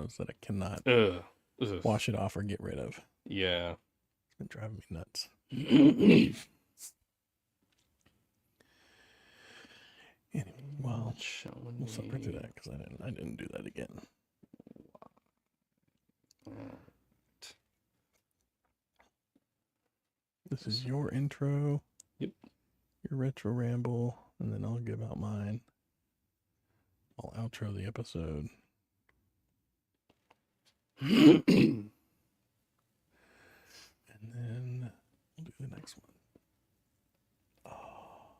nose that I cannot Ugh. Ugh. wash it off or get rid of. Yeah. It's been driving me nuts. Anyway, well, we'll suffer through that because I didn't do that again. This is your intro. Yep. Your retro ramble, and then I'll give out mine. I'll outro the episode. And then we'll do the next one. Oh.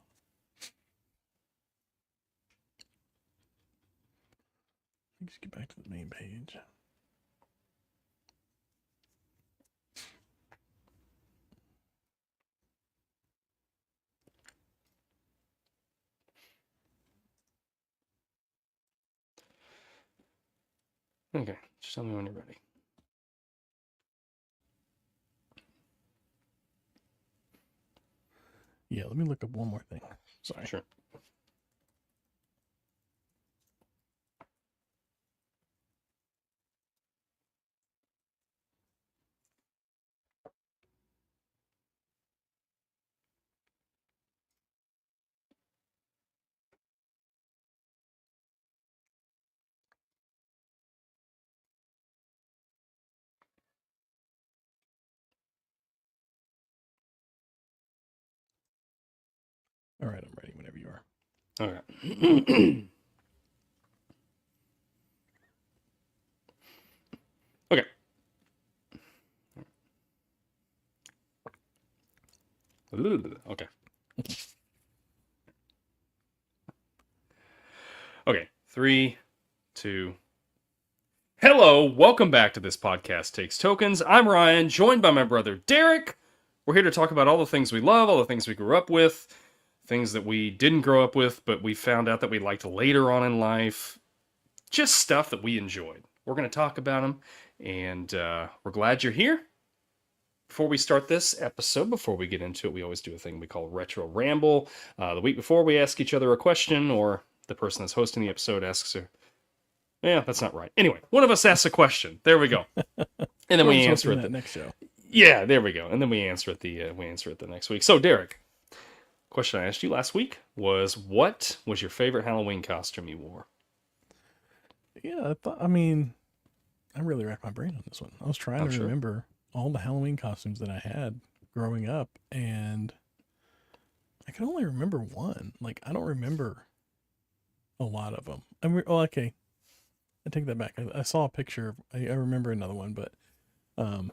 Let's get back to the main page. Okay, just tell me when you're ready. Yeah, let me look up one more thing. Sorry. Sure. All right, I'm ready whenever you are. Okay. Okay. Okay. Okay. 3, 2. Hello, welcome back to This Podcast Takes Tokens. I'm Ryan, joined by my brother Derek. We're here to talk about all the things we love, all the things we grew up with, things that we didn't grow up with, but we found out that we liked later on in life. Just stuff that we enjoyed. We're going to talk about them, and we're glad you're here. Before we start this episode, before we get into it, we always do a thing we call Retro Ramble. The week before, we ask each other a question, or the person that's hosting the episode asks her. Yeah, that's not right. Anyway, one of us asks a question. There we go. And then we answer it the next show. Yeah, there we go. And then we answer it the next week. So, Derek, question I asked you last week was, what was your favorite Halloween costume you wore? Yeah, I really racked my brain on this one. I was trying to remember all the Halloween costumes that I had growing up, and I can only remember one. Like, I don't remember a lot of them. Okay. I take that back. I saw a picture. I remember another one, but I'm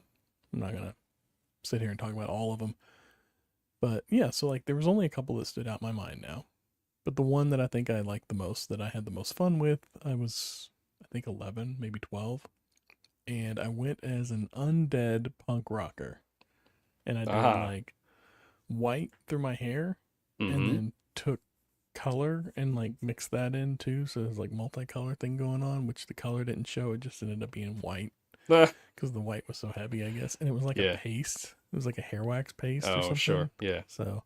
not going to sit here and talk about all of them. But yeah, so like there was only a couple that stood out in my mind now. But the one that I think I liked the most, that I had the most fun with, I was, I think 11, maybe 12. And I went as an undead punk rocker. And I did like white through my hair, and then took color and like mixed that in too. So there's like multicolor thing going on, which the color didn't show. It just ended up being white because the white was so heavy, I guess. And it was like a paste. It was like a hair wax paste or something. Sure. Yeah. So,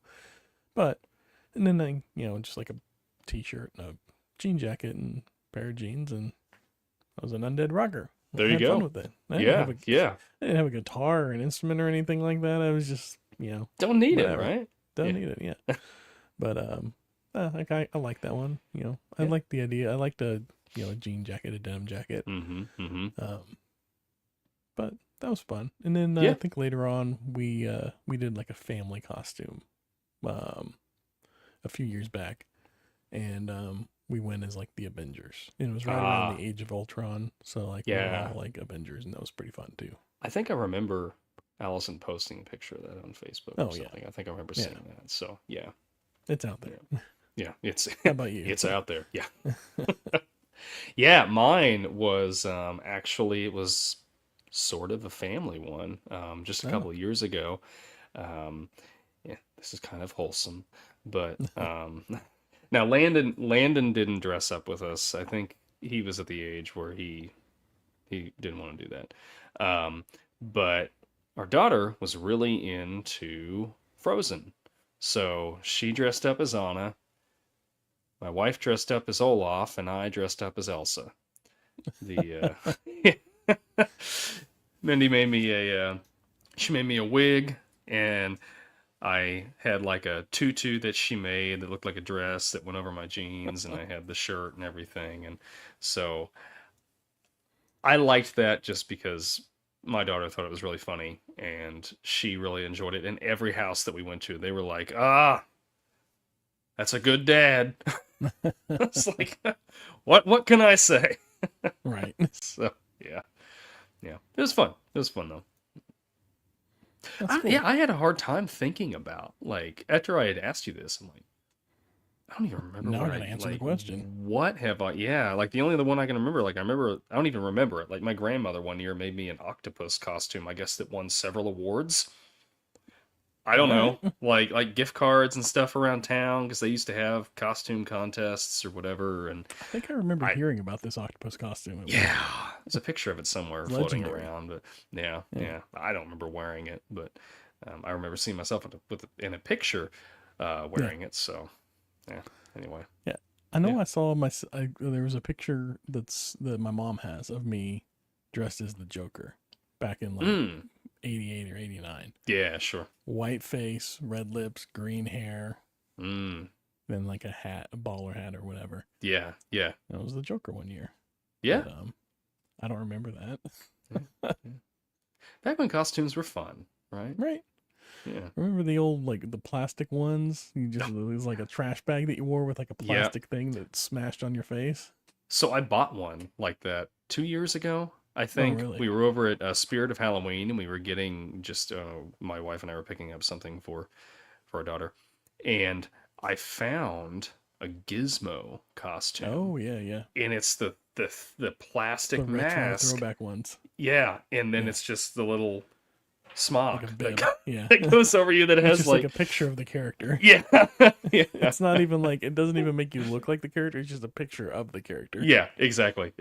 and then I, just like a t-shirt and a jean jacket and a pair of jeans, and I was an undead rocker. There you go. Fun with it. I didn't have a guitar or an instrument or anything like that. I was just, don't need whatever. It, right? Don't need it, yeah. But I like that one. I like the idea. I like a jean jacket, a denim jacket. But that was fun. And then I think later on we did like a family costume, a few years back, and we went as like the Avengers. And it was right around the Age of Ultron, so like we were all like Avengers, and that was pretty fun too. I think I remember Allison posting a picture of that on Facebook or something. Yeah. I think I remember seeing that. So yeah, it's out there. Yeah, it's. How about you? It's out there. Yeah. Yeah, mine was actually, it was sort of a family one. Just a couple of years ago. Yeah, this is kind of wholesome, but now Landon didn't dress up with us. I think he was at the age where he didn't want to do that. But our daughter was really into Frozen, so she dressed up as Anna. My wife dressed up as Olaf, and I dressed up as Elsa. The Mindy made me she made me a wig, and I had like a tutu that she made that looked like a dress that went over my jeans, and I had the shirt and everything. And so I liked that just because my daughter thought it was really funny, and she really enjoyed it. And every house that we went to, they were like, "Ah, that's a good dad." It's like, what can I say? Right. So yeah, yeah, it was fun. It was fun though. That's cool. Yeah, I had a hard time thinking about, like, after I had asked you this, I'm like, I don't even remember Now I what gotta answer the like, question. what have I, yeah, like the only other one I can remember, like, I don't even remember it. Like, my grandmother one year made me an octopus costume, I guess, that won several awards. I don't know, Alright. like gift cards and stuff around town, because they used to have costume contests or whatever, and I think I remember I, hearing about this octopus costume at one yeah, point. there's a picture of it somewhere It's floating legendary. around, but yeah, Yeah. yeah, I don't remember wearing it, but I remember seeing myself in a picture Yeah. wearing it. So yeah. Anyway, Yeah. I know yeah. I saw there was a picture that my mom has of me dressed as the Joker back in like Mm. 88 or 89. Yeah, sure. White face, red lips, green hair, Mm. then like a hat, a baller hat or whatever. Yeah, yeah, That was the Joker one year. yeah. But, I don't remember that. Yeah. Back when costumes were fun, right? Right. Yeah. Remember the old like the plastic ones? It was like a trash bag that you wore with like a Yeah. plastic thing that smashed on your face. So I bought one like that 2 years ago. I think really? we were over at Spirit of Halloween, and we were getting just my wife and I were picking up something for our daughter, and I found a Gizmo costume. Oh yeah, yeah. And it's the plastic The retro mask. throwback ones. Yeah, and then Yeah. it's just the little smock Like a bib. Yeah. that goes over you that It's has just like a picture of the character. yeah, yeah, It's not even like it doesn't even make you look like the character. It's just a picture of the character. yeah, exactly,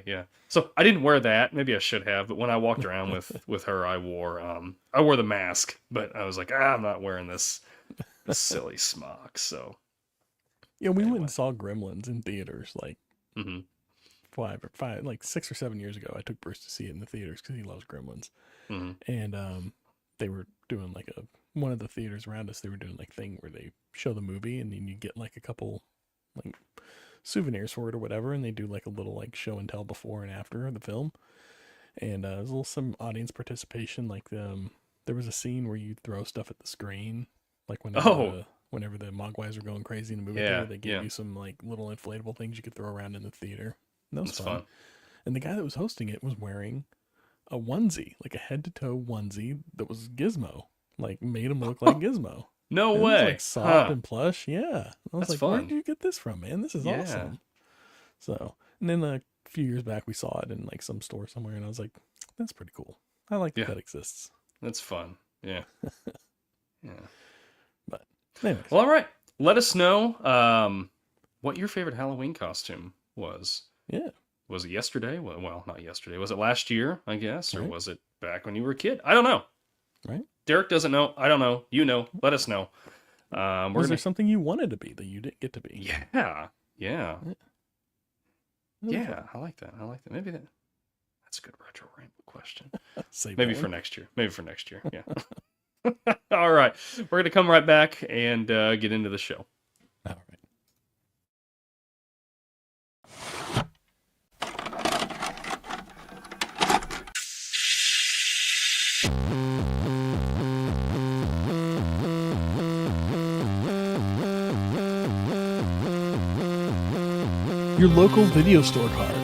yeah. So I didn't wear that. Maybe I should have, but when I walked around with her, I wore the mask. But I was like, I'm not wearing this silly smock. So Yeah, we went anyway. and saw Gremlins in theaters like Mm-hmm. 6 or 7 years ago. I took Bruce to see it in the theaters because he loves Gremlins. Mm-hmm. And they were doing like one of the theaters around us. They were doing like thing where they show the movie and then you get like a couple like souvenirs for it or whatever, and they do like a little like show and tell before and after the film. And there's a little some audience participation. Like there was a scene where you throw stuff at the screen, like whenever the Mogwais are going crazy in the movie theater, they give you some like little inflatable things you could throw around in the theater. And that was fun. And the guy that was hosting it was wearing a onesie, like a head to toe onesie that was Gizmo, like made him look like Gizmo. No and way. It was like soft and plush. Yeah. I was That's like, fun. where did you get this from, man? This is awesome. So, and then a few years back, we saw it in like some store somewhere, and I was like, that's pretty cool. I like that exists. That's fun. Yeah. Yeah. But anyways. Well, all right. Let us know what your favorite Halloween costume was. Yeah. Was it yesterday? Well, not yesterday. Was it last year, I guess? Or was it back when you were a kid? I don't know. Right. Derek doesn't know. I don't know. You know. Let us know. Was there something you wanted to be that you didn't get to be? Yeah. Yeah. Yeah. I like that. Maybe that's a good retro ramble question. Maybe for next year. Yeah. All right. We're going to come right back and get into the show. All right. Your local video store card.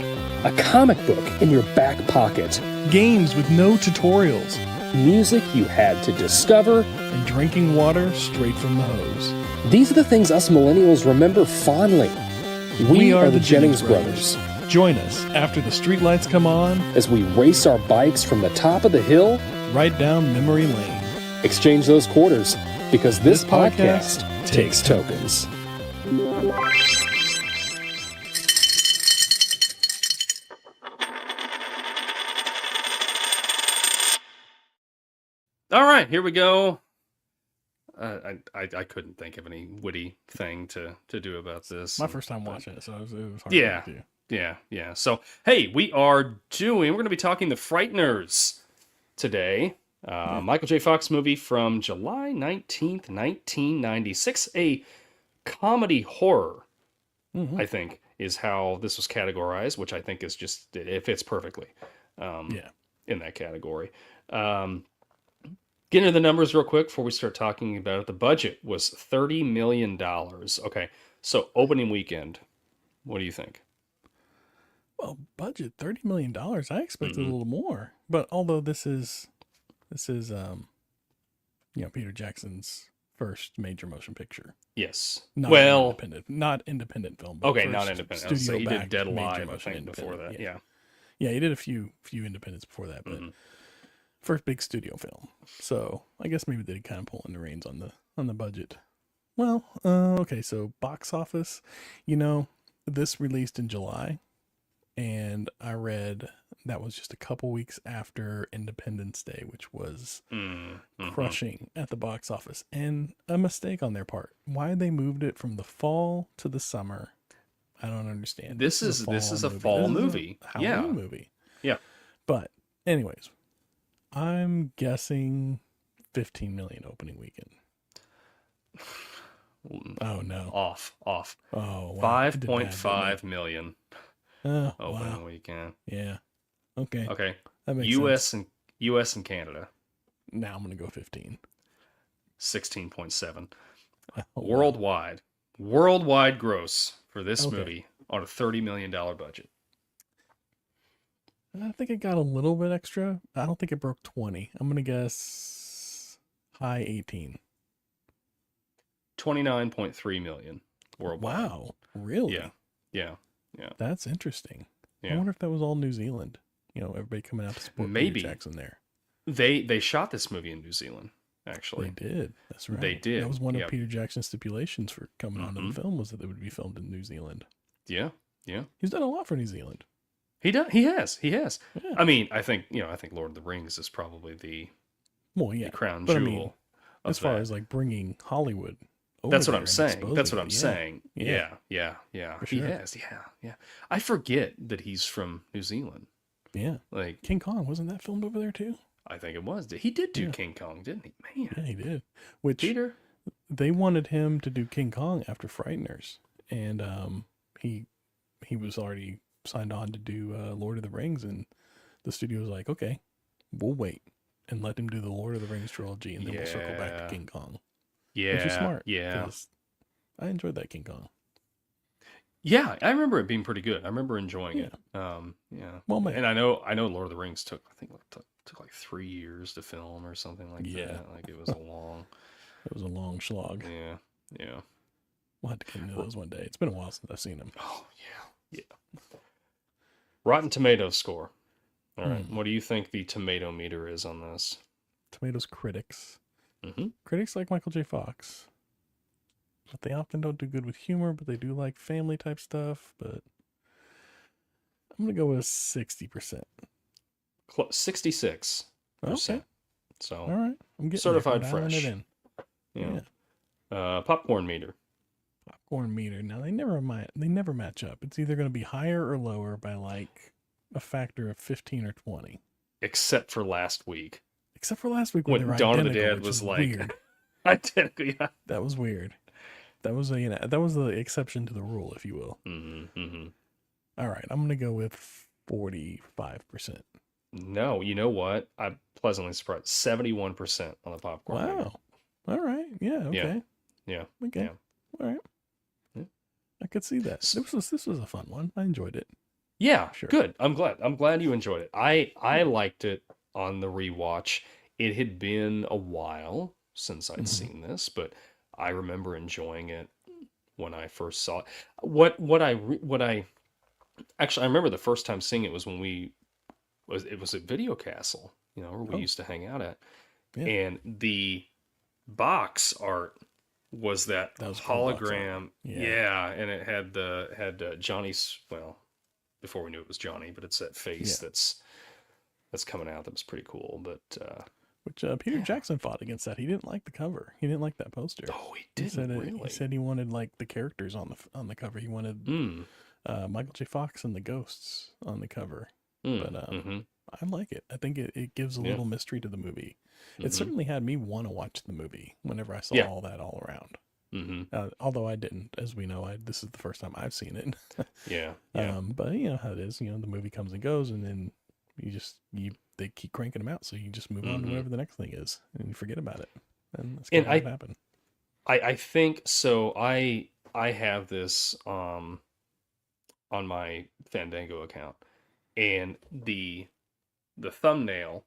A comic book in your back pocket. Games with no tutorials. Music you had to discover. And drinking water straight from the hose. These are the things us millennials remember fondly. We are the Jennings brothers. Join us after the streetlights come on as we race our bikes from the top of the hill right down memory lane. Exchange those quarters because this podcast takes tokens. All right, here we go. I couldn't think of any witty thing to do about this. My first time watching it, so it was hard yeah, to do. Yeah, yeah. So, hey, we're going to be talking The Frighteners today. Michael J. Fox movie from July 19th, 1996. A comedy horror, I think, is how this was categorized, which I think is just, it fits perfectly in that category. Get into the numbers real quick before we start talking about it. The budget was $30 million. Okay, so opening weekend, what do you think? Well, budget $30 million. I expected a little more. But although this is Peter Jackson's first major motion picture. Yes. Not independent film. But Okay, first not independent. So he did Dead Alive, I think, before that. Yeah. Yeah, he did a few independents before that, but first big studio film. So I guess maybe they kind of pull in the reins on the budget. Well, okay, so box office, this released in July, and I read that was just a couple weeks after Independence Day, which was crushing at the box office, and a mistake on their part. Why they moved it from the fall to the summer, I don't understand. This is a fall movie. Halloween movie. Yeah. But anyways, I'm guessing 15 million opening weekend. Oh no. Off. Oh, wow. 5.5 million opening weekend. Yeah. Okay. Okay. That makes sense. US and Canada. Now I'm going to go 15. 16.7. Oh, Worldwide. Worldwide gross for this movie on a $30 million budget. I think it got a little bit extra. I don't think it broke 20. I'm going to guess high 18. 29.3 million worldwide. Wow. Really? Yeah. That's interesting. Yeah. I wonder if that was all New Zealand. Everybody coming out to support Peter Jackson there. They shot this movie in New Zealand, actually. They did. That's right. They did. That was one of Peter Jackson's stipulations for coming onto the film, was that it would be filmed in New Zealand. Yeah. He's done a lot for New Zealand. He has. Yeah. I mean, I think Lord of the Rings is probably the crown jewel. I mean, as far as like bringing Hollywood over That's what there I'm and saying. exposing That's what it. I'm saying. Yeah. For He sure. has. Yeah. I forget that he's from New Zealand. Yeah. Like King Kong, wasn't that filmed over there too? I think it was. He did do King Kong, didn't he? Man. Yeah, he did. Which Peter? they wanted him to do King Kong after Frighteners, and he was already signed on to do Lord of the Rings, and the studio was like, okay, we'll wait and let him do the Lord of the Rings trilogy, and then we'll circle back to King Kong. Yeah. Which is smart. Yeah. 'Cause I enjoyed that King Kong. Yeah, I remember it being pretty good. I remember enjoying it. Yeah. Well, man. And I know Lord of the Rings took like 3 years to film or something like that. Like it was a long. It was a long slog. Yeah. We'll have to get into those one day. It's been a while since I've seen them. Oh yeah. Rotten Tomatoes score. All right. What do you think the tomato meter is on this? Tomatoes critics. Mm-hmm. Critics like Michael J. Fox. But they often don't do good with humor, but they do like family type stuff. But I'm going to go with 60%. 66%. Okay. So, all right. I'm getting certified there. I'm dialing fresh. it in. Yeah. Popcorn meter. Popcorn meter. Now they never match up. It's either going to be higher or lower by like a factor of 15 or 20. Except for last week. Except for last week when they were Dawn of the identical, Dead which was like weird. identical. Yeah. That was weird. That was the exception to the rule, if you will. All right, I'm gonna go with 45%. No, you know what? I'm pleasantly surprised. 71% on the popcorn. Wow. Meter. All right. Yeah. Okay. Yeah. Okay. Yeah. All right. Yeah. I could see that. This was a fun one. I enjoyed it. Yeah. Sure. Good. I'm glad you enjoyed it. I liked it on the rewatch. It had been a while since I'd seen this, but I remember enjoying it when I first saw it. Actually, I remember the first time seeing it was when it was at Video Castle, where we used to hang out at. Yeah. And the box art was that hologram. Yeah. And it had Johnny's, well, before we knew it was Johnny, but it's that face that's coming out. That was pretty cool. But which Peter Jackson fought against that. He didn't like the cover. He didn't like that poster. Oh, he didn't. He said he wanted like the characters on the cover. He wanted Michael J. Fox and the ghosts on the cover. Mm, But mm-hmm. I like it. I think it gives a Yeah. little mystery to the movie. It Mm-hmm. certainly had me want to watch the movie whenever I saw Yeah. all that all around. Mm-hmm. Although I didn't, as we know, this is the first time I've seen it. Yeah. Yeah. But you know how it is. You know, the movie comes and goes, and then they keep cranking them out, so you just move on to Mm-hmm. whatever the next thing is, and you forget about it. And that's And kind of what happened. I think so. I have this on my Fandango account, and the thumbnail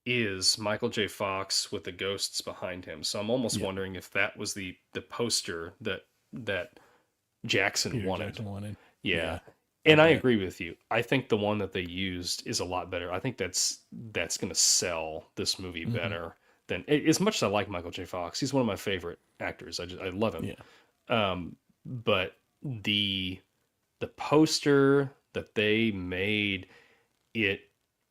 is Michael J. Fox with the ghosts behind him. So I'm almost Yeah. wondering if that was the poster that Jackson Peter wanted. Jackson wanted. Yeah. Yeah. And I bet. agree with you. I think the one that they used is a lot better. I think that's going to sell this movie Mhm. better than as much as I like Michael J. Fox. He's one of my favorite actors. I love him. Yeah. But the poster that they made, it,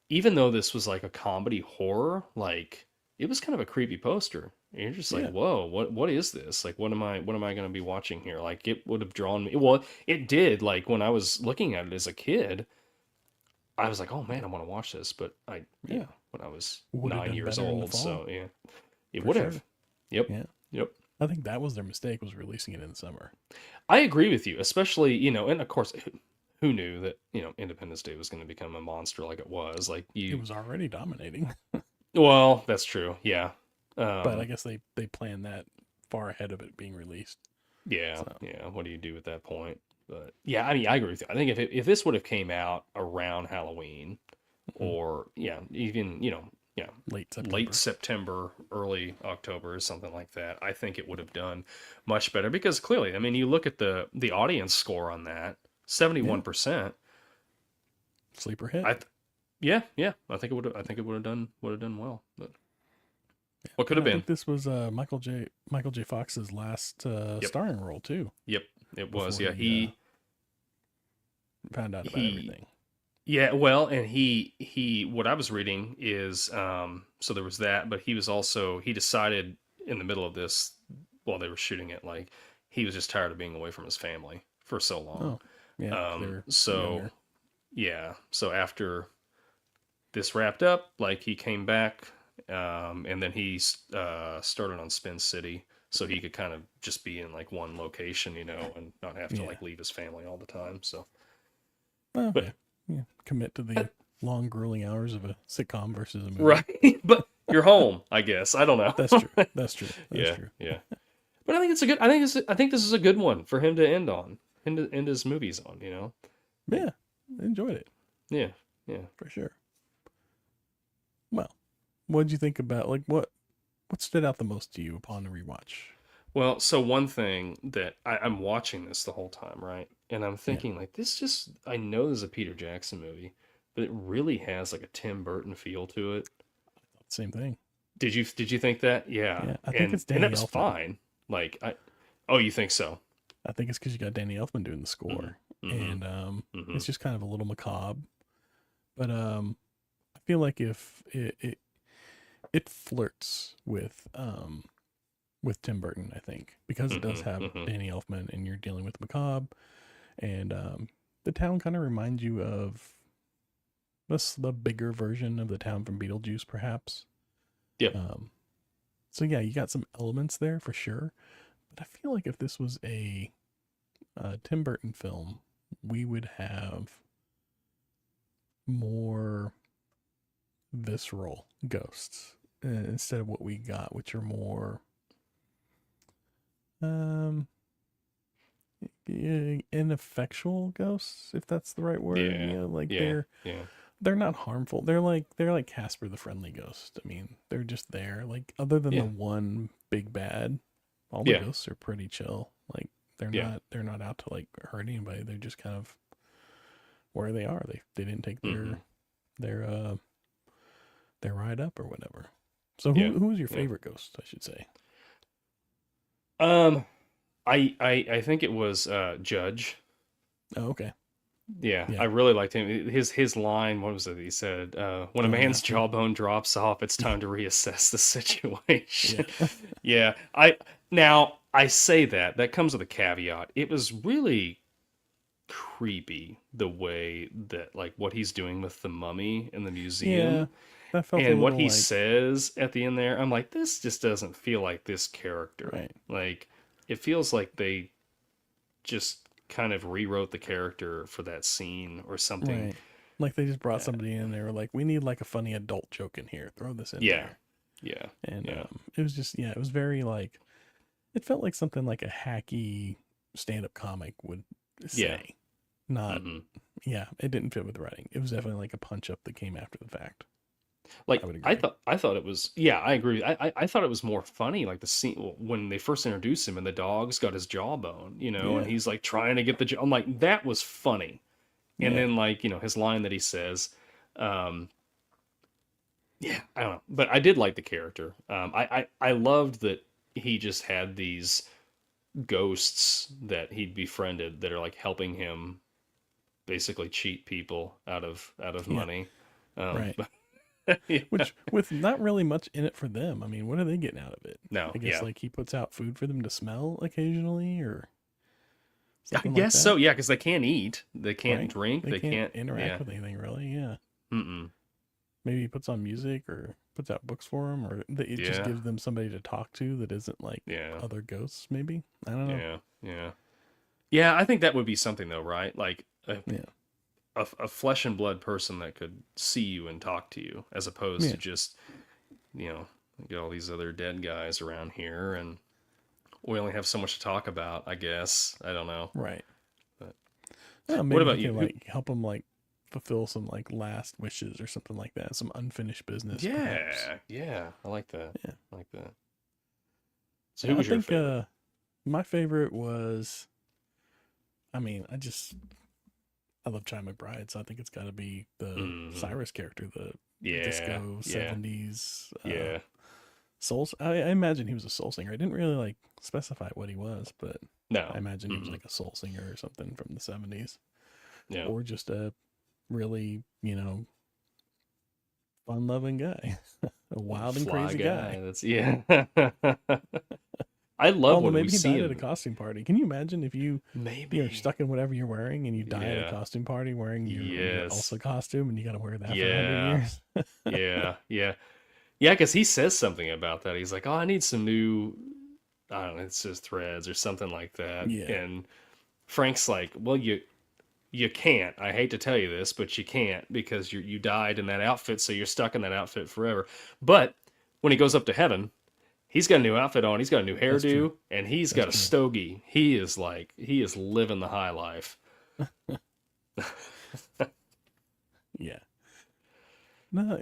even though this was like a comedy horror, like it was kind of a creepy poster. And you're just like, Yeah. whoa, what is this? Like, what am I going to be watching here? Like, it would have drawn me. Well, it did. Like when I was looking at it as a kid, I was like, oh man, I want to watch this. But Yeah. when I was Would have 9 done years better in the old, fall. so yeah, it For would sure. have. Yep. Yeah. Yep. I think that was their mistake, was releasing it in the summer. I agree with you, especially, you know, and of course, who knew that, you know, Independence Day was going to become a monster like it was? Like It was already dominating. Well, that's true. Yeah. But I guess they planned that far ahead of it being released. Yeah. So. Yeah. What do you do at that point? But yeah, I mean, I agree with you. I think if this would have came out around Halloween, or even, you know, late September, early October, or something like that, I think it would have done much better, because clearly, I mean, you look at the audience score on that, 71%. Sleeper hit. Yeah. I think it would have done well. But what could have I been? think this was Michael J. Fox's last starring role too. Yep, it was. Before Yeah, he found out about everything. Yeah, well, and he what I was reading is so there was that, but he decided in the middle of this, while they were shooting it, like he was just tired of being away from his family for so long. Oh, yeah. So younger. yeah, so after this wrapped up, like he came back, and then he started on Spin City, so he could kind of just be in like one location, you know, and not have to like leave his family all the time. So, Okay. but yeah, commit to the long, grueling hours of a sitcom versus a movie. right, but you're home, I guess. I don't know. That's true. That's true. Yeah. But I think it's a good. I think this is a good one for him to end on, end his movies on. You know. Yeah, enjoyed it. Yeah. For sure. Well, what did you think about, like, what stood out the most to you upon the rewatch? Well, so one thing that I'm watching this the whole time, right? And I'm thinking, like, I know this is a Peter Jackson movie, but it really has like a Tim Burton feel to it. Same thing. Did you think that? Yeah. I think it's Danny and that was Elfman. fine. Like, oh, you think so? I think it's because you got Danny Elfman doing the score, and it's just kind of a little macabre. But I feel like if it flirts with Tim Burton, I think, because it does have Danny Elfman, and you're dealing with macabre, and the town kind of reminds you of the bigger version of the town from Beetlejuice, perhaps. Yeah. So yeah, you got some elements there for sure, but I feel like if this was a Tim Burton film, we would have more visceral ghosts instead of what we got, which are more ineffectual ghosts, if that's the right word. They're not harmful. They're like Casper the Friendly Ghost. I mean, they're just there. Like, other than the one big bad, all the ghosts are pretty chill. Like, they're not out to like hurt anybody. They're just kind of where they are. They didn't take their ride up or whatever. So who was your favorite ghost, I should say? I think it was Judge. Oh, okay. Yeah, I really liked him. His line, what was it? He said, "When a man's jawbone drops off, it's time to reassess the situation." Yeah. I say that comes with a caveat. It was really creepy the way that, like, what he's doing with the mummy in the Yeah, museum that felt a and what little he like says at the end there. I'm like, this just doesn't feel like this character. right, Like, it feels like they just kind of rewrote the character for that scene or something. right. Like they just brought Uh, somebody in. They were like, "We need like a funny adult joke in here. Throw this in yeah, there." yeah, And yeah, it was just it was very like it felt like something like a hacky stand-up comic would yeah. say. Not hmm it didn't fit with the writing. It was definitely like a punch up that came after the fact. I Like, would agree. I thought it was, yeah, I agree. I thought it was more funny, like the scene when they first introduced him and the dog's got his jawbone, and Yeah, he's like trying to get the jaw. I'm like, that was funny. And yeah, then, like, his line that he says, um, yeah, I don't know, but I did like the character. I loved that he just had these ghosts that he'd befriended that are like helping him basically cheat people out of yeah. money. Right. Yeah. Which with not really much in it for them. I mean, what are they getting out of it? No, I guess yeah. like he puts out food for them to smell occasionally or I something like guess so, that, yeah, because they can't eat, they can't right? drink, They they can't can't, interact yeah. with anything really. Yeah. Mm-mm. Maybe he puts on music or puts out books for them, or that it just Yeah, gives them somebody to talk to that isn't like yeah, other ghosts. Maybe I don't know. yeah, yeah. Yeah, I think that would be something though, right? Like Yeah, a flesh and blood person that could see you and talk to you, as opposed yeah, to just, you know, get all these other dead guys around here, and we only have so much to talk about, I guess. I don't know. right. But what Maybe he about you? can like help them like fulfill some like last wishes or something like that. Some unfinished business, perhaps. Yeah, yeah, I like that. Yeah, I like that. So who yeah. I was your think favorite? my favorite was. I mean, I love Chai McBride, so I think it's got to be the Hmm. Cyrus character, the Yeah, disco yeah, 70s yeah. soul. I imagine he was a soul singer. I didn't really like specify what he was, but I No. imagine he was Mm-mm. like a soul singer or something from the 70s, Yeah. or just a really fun-loving guy, a wild and Fly crazy guy. guy. That's yeah. I love Although when we maybe he see died at a him. costume party. Can you imagine if you're Maybe. stuck in whatever you're wearing and you die at a Yeah. costume party wearing your Yes. Elsa costume and you got to wear that for 100 Yeah. years? Yeah. Yeah. Yeah, because he says something about that. He's like, "Oh, I need some new, I don't know, it says threads or something like that." Yeah. And Frank's like, "Well, you can't. I hate to tell you this, but you can't because you died in that outfit, so you're stuck in that outfit forever." But when he goes up to heaven, he's got a new outfit on. He's got a new That's true. hairdo, and he's That's got a true. stogie. He is living the high life. Yeah. No,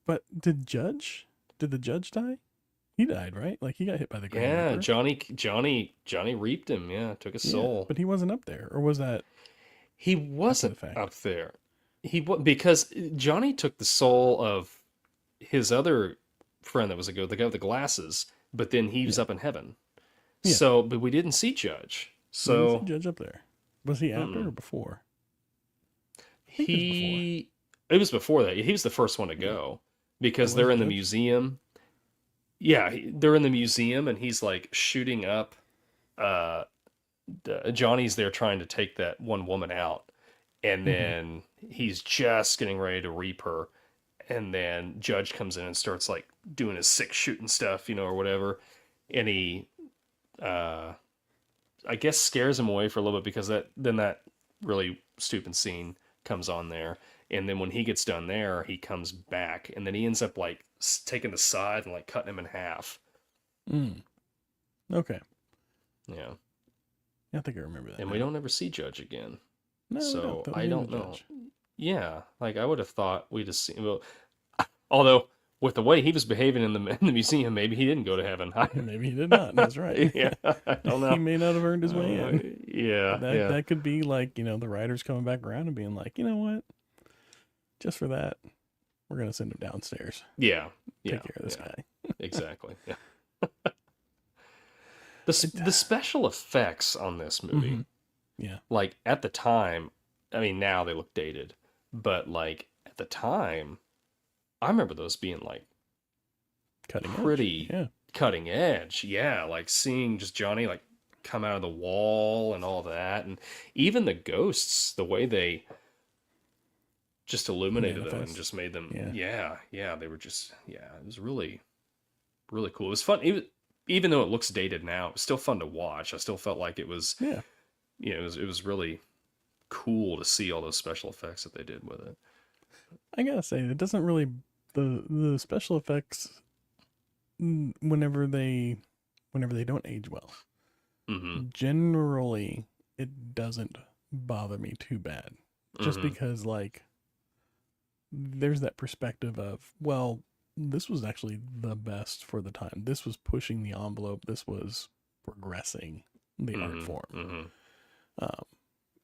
but did the judge die? He died, right? Like he got hit by the Grim Yeah, Reaper. Johnny reaped him. Yeah, took his Yeah, soul. but he wasn't up there, or was that He after the wasn't fact? up there. Because Johnny took the soul of his other friend that was a goat, the guy with the glasses, but then he was Yeah. up in heaven. Yeah. So, but we didn't see Judge. We didn't see So Judge up there. Was he after or mm-mm. before? I think it was before. It was before that. He was the first one to Yeah. go Oh, because was they're it in the Judge? museum. Yeah, they're in the museum and he's like shooting up. Uh, Johnny's there trying to take that one woman out, and Hmm. then he's just getting ready to reap her, and then Judge comes in and starts like doing his sick shooting stuff, or whatever, and he, uh, I guess, scares him away for a little bit because that really stupid scene comes on there, and then when he gets done there, he comes back, and then he ends up like taking the side and like cutting him in half. Mm. Okay. Yeah, Yeah, I think I remember that and we now. don't ever see Judge again. No, we don't. So That was I the end don't of know. Judge. Yeah, like I would have thought we'd have seen. Well, although with the way he was behaving in the museum, maybe he didn't go to heaven. Maybe he did not. That's right. Yeah, I don't He know. may not have earned his way in. Yeah, That yeah, that could be like, the writers coming back around and being like, you know what? Just for that, we're gonna send him downstairs. yeah, yeah, Take care of this yeah. guy. Exactly. Yeah. The special effects on this movie, Hmm. Yeah. like at the time, I mean now they look dated, but like at the time, I remember those being like Cutting edge. pretty Yeah. cutting edge. Yeah, like seeing just Johnny like come out of the wall and all that, and even the ghosts, the way they just illuminated them and just made them, they were just, it was really, really cool. It was fun, even though it looks dated now. It was still fun to watch. I still felt like it was, it was really cool to see all those special effects that they did with it. I gotta say, it doesn't really, the special effects, whenever they don't age well, generally it doesn't bother me too bad, just because like there's that perspective of, well, this was actually the best for the time. This was pushing the envelope. This was progressing the art form.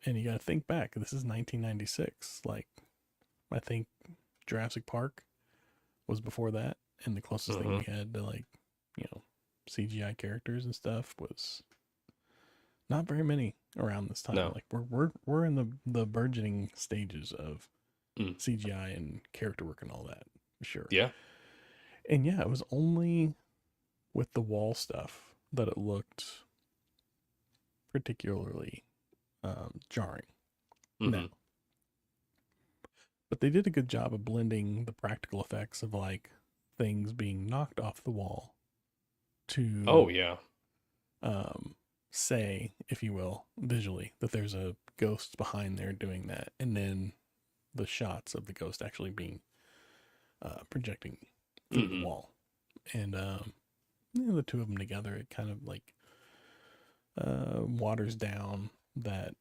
And you got to think back. This is 1996. Like, I think Jurassic Park was before that, and the closest thing we had to, like, CGI characters and stuff was not very many around this time. No. Like, we're in the burgeoning stages of CGI and character work and all that, for sure. Yeah. And yeah, it was only with the wall stuff that it looked particularly jarring. No. But they did a good job of blending the practical effects of like things being knocked off the wall to say, if you will, visually, that there's a ghost behind there doing that, and then the shots of the ghost actually being projecting through the wall. And the two of them together, it kind of like waters down that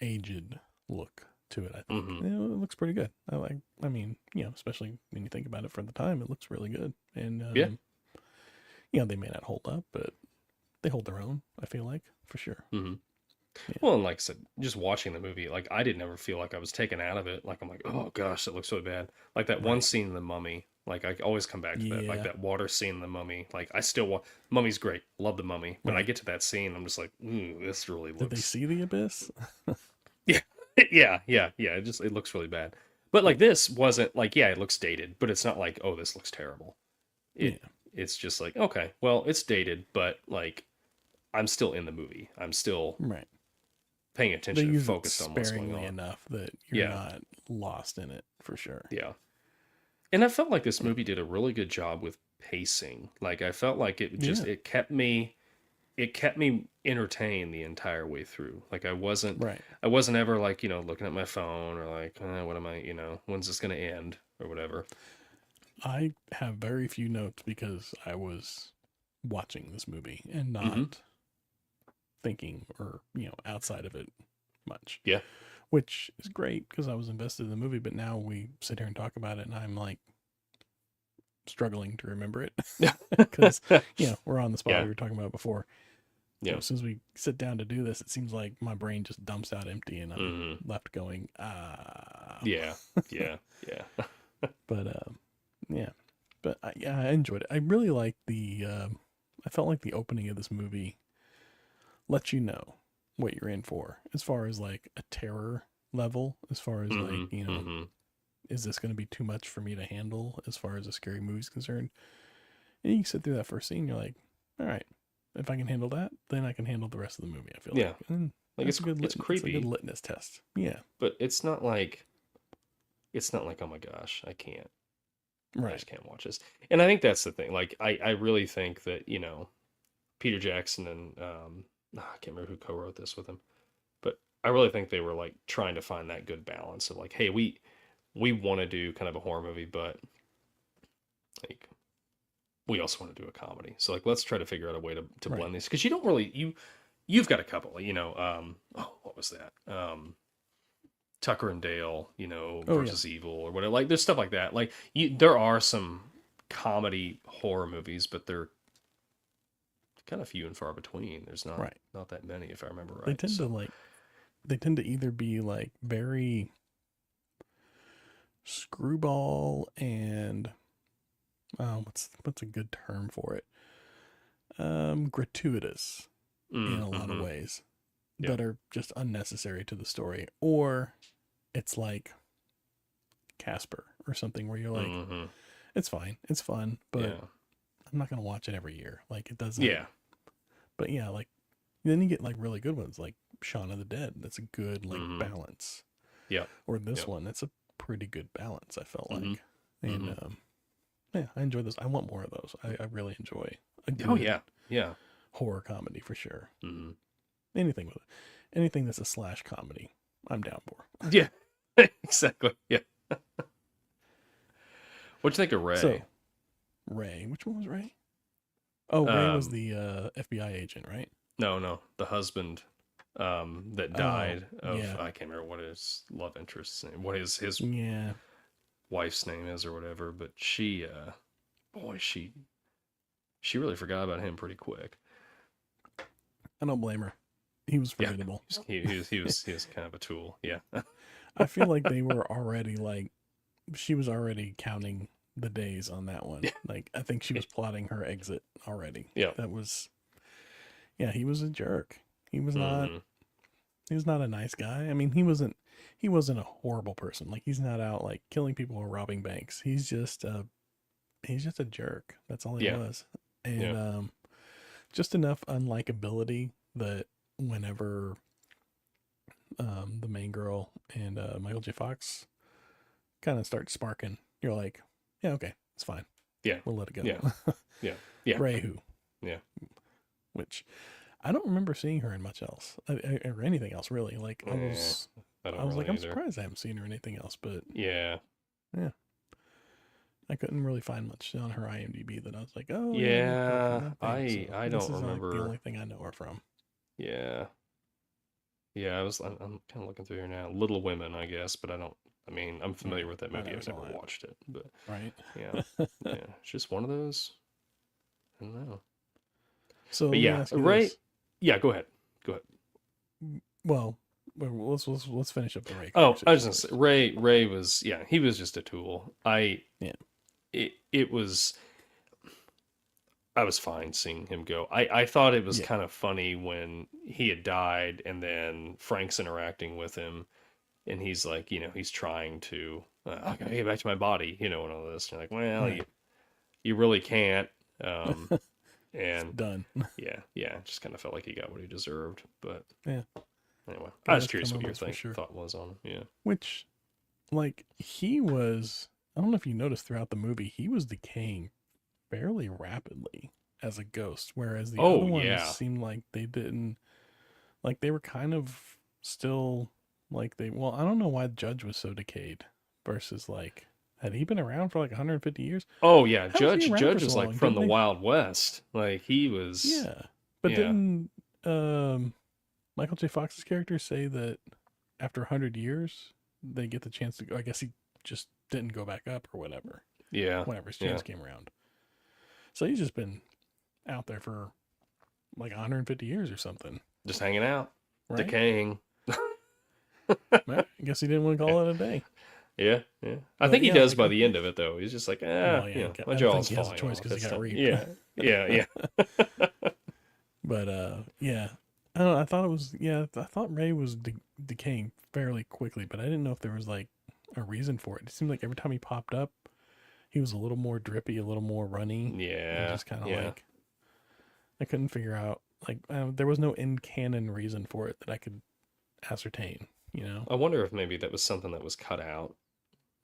aged look to it. I think it looks pretty good. I mean, especially when you think about it for the time, it looks really good. And they may not hold up, but they hold their own, I feel like, for sure. Well, and like I said, just watching the movie, like I didn't ever feel like I was taken out of it. Like I'm like, oh gosh, that looks so bad. Like that one scene in The Mummy. Like I always come back to that. Like that water scene in The Mummy. Like I still Mummy's great. Love The Mummy. But I get to that scene, I'm just like, this really looks. Did they see the abyss? yeah. It looks really bad. But like this wasn't like, it looks dated, but it's not like, oh, this looks terrible. It's just like, okay, well, it's dated, but like I'm still in the movie. I'm still paying attention and focused on what's going on. Enough that you're not lost in it, for sure. Yeah. And I felt like this movie did a really good job with pacing. Like I felt like it just it kept me entertained the entire way through. Like I wasn't ever like, looking at my phone or like, what am I, when's this going to end or whatever. I have very few notes because I was watching this movie and not thinking or, outside of it much. Yeah. Which is great because I was invested in the movie, but now we sit here and talk about it and I'm like struggling to remember it because, we're on the spot we were talking about before. Yeah. As soon as we sit down to do this, it seems like my brain just dumps out empty and I'm left going, Yeah. But I enjoyed it. I really like I felt like the opening of this movie lets you know what you're in for as far as like a terror level, as far as like, is this going to be too much for me to handle as far as a scary movie is concerned? And you sit through that first scene, you're like, all right, if I can handle that, then I can handle the rest of the movie, I feel like. And like it's creepy. It's a good litmus test. Yeah. But it's not like, oh my gosh, I can't. I just can't watch this. And I think that's the thing. Like, I really think that, Peter Jackson and, I can't remember who co-wrote this with him, but I really think they were like trying to find that good balance of like, hey, we want to do kind of a horror movie, but like we also want to do a comedy. So like, let's try to figure out a way to blend these. Cause you don't really, you've got a couple, what was that? Tucker and Dale, versus Evil or whatever. Like there's stuff like that. Like there are some comedy horror movies, but they're kind of few and far between. There's not that many, if I remember right. They tend to either be like very screwball and what's a good term for it? Gratuitous in a lot of ways that are just unnecessary to the story, or it's like Casper or something where you're like, it's fine, it's fun, but I'm not gonna watch it every year. Like it doesn't. Yeah. But yeah, like Then you get like really good ones like Shaun of the Dead. That's a good like Mm-hmm. balance. Yeah. Or this Yep. one, that's a pretty good balance. I felt Mm-hmm. like, and Mm-hmm. yeah, I enjoy this. I want more of those. I really enjoy a Oh good yeah. Yeah. horror comedy for sure. Mm-hmm. Anything with it, anything that's a slash comedy, I'm down for. Yeah. Exactly. Yeah. What'd you think of Ray? So, Ray, which one was Ray? Oh, Ray was Um, the FBI agent, right? no, the husband that Oh, died of yeah, I can't remember what his love interest's name, what his yeah. wife's name is or whatever, but she boy, she really forgot about him pretty quick. I don't blame her. He was Yeah. forgettable. He was kind of a tool. Yeah. I feel like they were already like, she was already counting the days on that one. Yeah. Like, I think she was plotting her exit already. Yeah. That was, yeah, he was a jerk. He was not, Mm-hmm. he was not a nice guy. I mean, he wasn't a horrible person. Like, he's not out like killing people or robbing banks. He's just a jerk. That's all he Yeah. was. And, Yeah. just enough unlikability that whenever, the main girl and, Michael J. Fox kind of start sparking, you're like, yeah, okay, it's fine. Yeah. We'll let it go. Yeah. Yeah. Yeah. Ray who? Yeah. Which I don't remember seeing her in much else or anything else really. Like I was I don't like, really I'm either. surprised I haven't seen her in anything else, but Yeah. I couldn't really find much on her IMDb that I was like, oh Yeah. that thing. I This don't is like remember. the only thing I know her from. Yeah. Yeah, I'm kind of looking through here now. Little Women, I guess, but I mean, I'm familiar with that I movie. never I've saw never that. watched it, but Right. yeah. Yeah. It's just one of those. I don't know. So But let me yeah, ask you Ray. this. Yeah, go ahead. Go ahead. Well, let's finish up the Ray. Oh, I was conversation gonna say first. Ray was, yeah, he was just a tool. Yeah. It was, I was fine seeing him go. I thought it was Yeah. kind of funny when he had died and then Frank's interacting with him and he's like, he's trying to, I gotta get back to my body, and all this. And you're like, well, Right. you really can't. And Done. yeah, just kind of felt like he got what he deserved. But Yeah. anyway, Got I was his curious what your comeuppance for sure. thought was on him. Yeah. Which, like, he was, I don't know if you noticed throughout the movie, he was decaying fairly rapidly as a ghost, whereas the Oh, other ones yeah. seemed like they didn't, like, they were kind of still, like, well, I don't know why Judge was so decayed versus, like, had he been around for like 150 years? Oh yeah, How was he around Judge for was so like long? from the Didn't they? Wild West. Like he was. Yeah. But Yeah. didn't Michael J. Fox's character say that after 100 years, they get the chance to go? I guess he just didn't go back up or whatever. Yeah. Whenever his chance came around. So he's just been out there for like 150 years or something. Just hanging out, Right? decaying. I guess he didn't want to call it a day. Yeah. I But think he yeah, does like, by the end of it though. He's just like, well, yeah, my I don't jaw's think he has a falling choice off. 'cause he It's got time- reaped. Yeah. But yeah, I don't know, I thought it was, I thought Ray was decaying fairly quickly, but I didn't know if there was like a reason for it. It seemed like every time he popped up, he was a little more drippy, a little more runny. And Yeah. just kind of Yeah. like, I couldn't figure out, like, there was no in canon reason for it that I could ascertain, I wonder if maybe that was something that was cut out.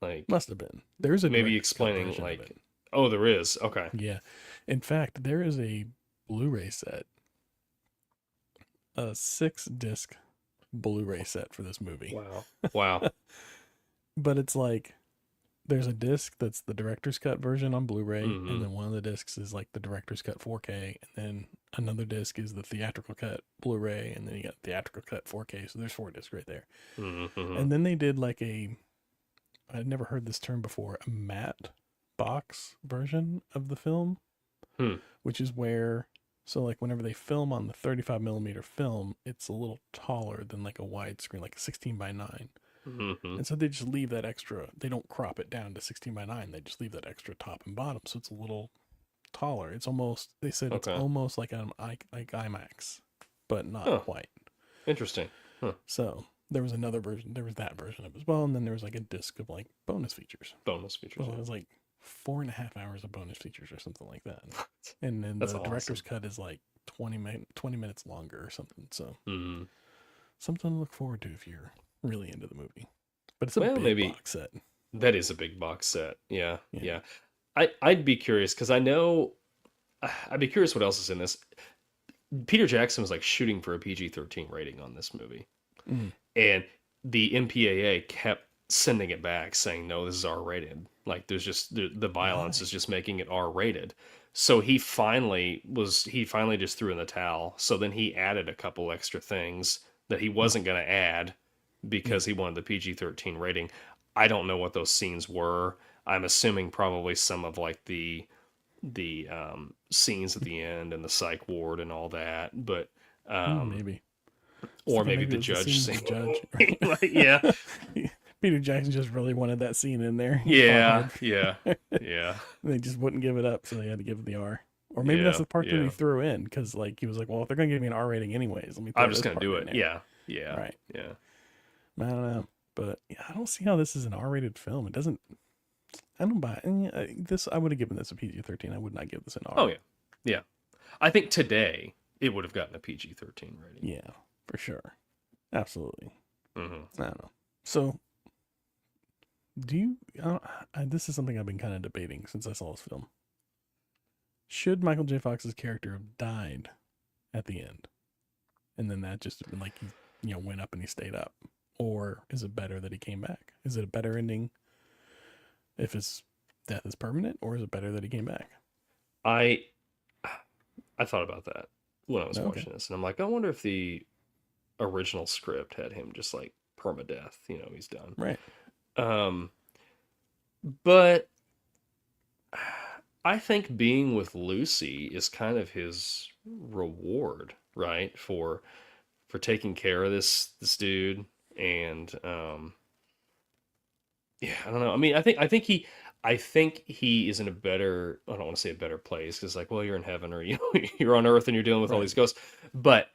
Like Must have been. There's a maybe director's cut explaining version of like, it. oh, there is. Okay. Yeah. In fact, there is a Blu-ray set, a 6-disc Blu-ray set for this movie. Wow. But it's like, there's a disc that's the director's cut version on Blu-ray, Mhm. and then one of the discs is like the director's cut 4K, and then another disc is the theatrical cut Blu-ray, and then you got theatrical cut 4K. So there's 4 discs right there. Mm-hmm. And then they did like I'd never heard this term before, a matte box version of the film, which is where, so like whenever they film on the 35 millimeter film, it's a little taller than like a widescreen, like a 16:9. Mm-hmm. And so they just leave that extra, they don't crop it down to 16:9. They just leave that extra top and bottom. So it's a little taller. It's almost, they said it's Okay. almost like an like IMAX, but not Huh. quite. Interesting. So there was another version, there was that version of it as well. And then there was like a disc of like bonus features. Bonus features. Well, it was like 4.5 hours of bonus features or something like that. And then That's the awesome. director's cut is like 20 minutes longer or something. So Mm-hmm. something to look forward to if you're really into the movie. But it's a Well, big maybe box set. that is a big box set. Yeah, Yeah. yeah. I'd be curious because I know I'd be curious what else is in this. Peter Jackson was like shooting for a PG-13 rating on this movie, Mm. and the MPAA kept sending it back saying, no, this is R-rated. Like there's just the violence is just making it R-rated. So he finally just threw in the towel. So then he added a couple extra things that he wasn't going to add because he wanted the PG-13 rating. I don't know what those scenes were. I'm assuming probably some of like the scenes at the end and the psych ward and all that, but Maybe. or So maybe it the was judge scene scene. with the judge. Like, yeah, Peter Jackson just really wanted that scene in there. He fought yeah, hard. yeah. They just wouldn't give it up, so they had to give it the R. Or maybe that's the part that he threw in, because like he was like, well, if they're gonna give me an R rating anyways, let me. I'm just gonna do it. Yeah, Right. yeah. I don't know, but yeah, I don't see how this is an R-rated film. It doesn't. I don't buy this. I would have given this a PG-13. I would not give this an R. Oh yeah. I think today it would have gotten a PG-13 rating. Yeah, for sure, absolutely. Mm-hmm. I don't know. So, do you? This is something I've been kind of debating since I saw this film. Should Michael J. Fox's character have died at the end, and then that just been like he, went up and he stayed up, or is it better that he came back? Is it a better ending if his death is permanent, or is it better that he came back? I thought about that when I was watching this, and I'm like, I wonder if the original script had him just like permadeath. He's done. Right. But I think being with Lucy is kind of his reward, right? For taking care of this dude. And yeah, I don't know. I mean, I think he is in a better, I don't want to say a better place, because like, well, you're in heaven, or you're on earth and you're dealing with all these ghosts. But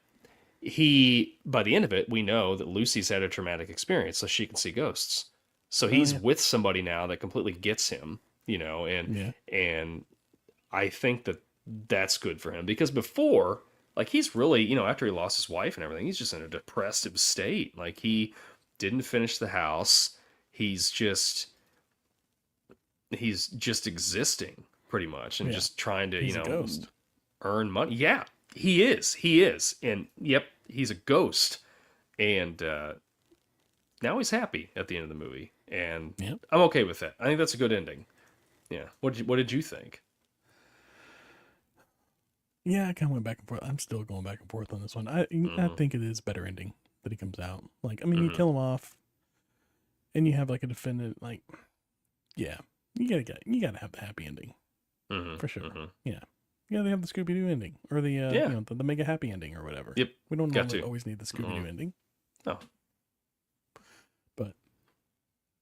by the end of it, we know that Lucy's had a traumatic experience, so she can see ghosts. So he's with somebody now that completely gets him, and I think that that's good for him, because before, like, he's really, after he lost his wife and everything, he's just in a depressive state. Like, he didn't finish the house. He's just existing pretty much, and just trying to, he's a ghost. Earn money. Yeah, he is. And yep, he's a ghost. And now he's happy at the end of the movie. And I'm okay with that. I think that's a good ending. Yeah. What did you think? Yeah, I kind of went back and forth. I'm still going back and forth on this one. I think it is a better ending that he comes out. Like, I mean, you kill him off, and you have like a defendant. Like, yeah, you gotta have the happy ending for sure. Yeah, you gotta have the Scooby Doo ending, or the the mega happy ending, or whatever. Yep, we don't always need the Scooby Doo ending. No, but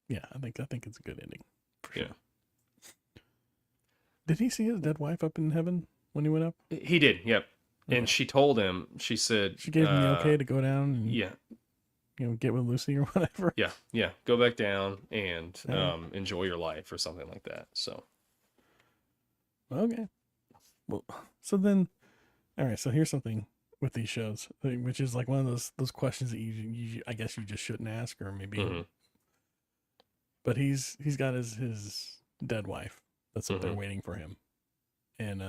yeah, I think it's a good ending for sure. Did he see his dead wife up in heaven when he went up? He did. Yep. Okay. And she told him. She said she gave him the okay to go down and get with Lucy or whatever. Yeah. Go back down and enjoy your life or something like that. So. Okay. Well, so then, all right. So here's something with these shows, which is like one of those questions that you I guess you just shouldn't ask, or maybe. But he's got his dead wife that's up there waiting for him, and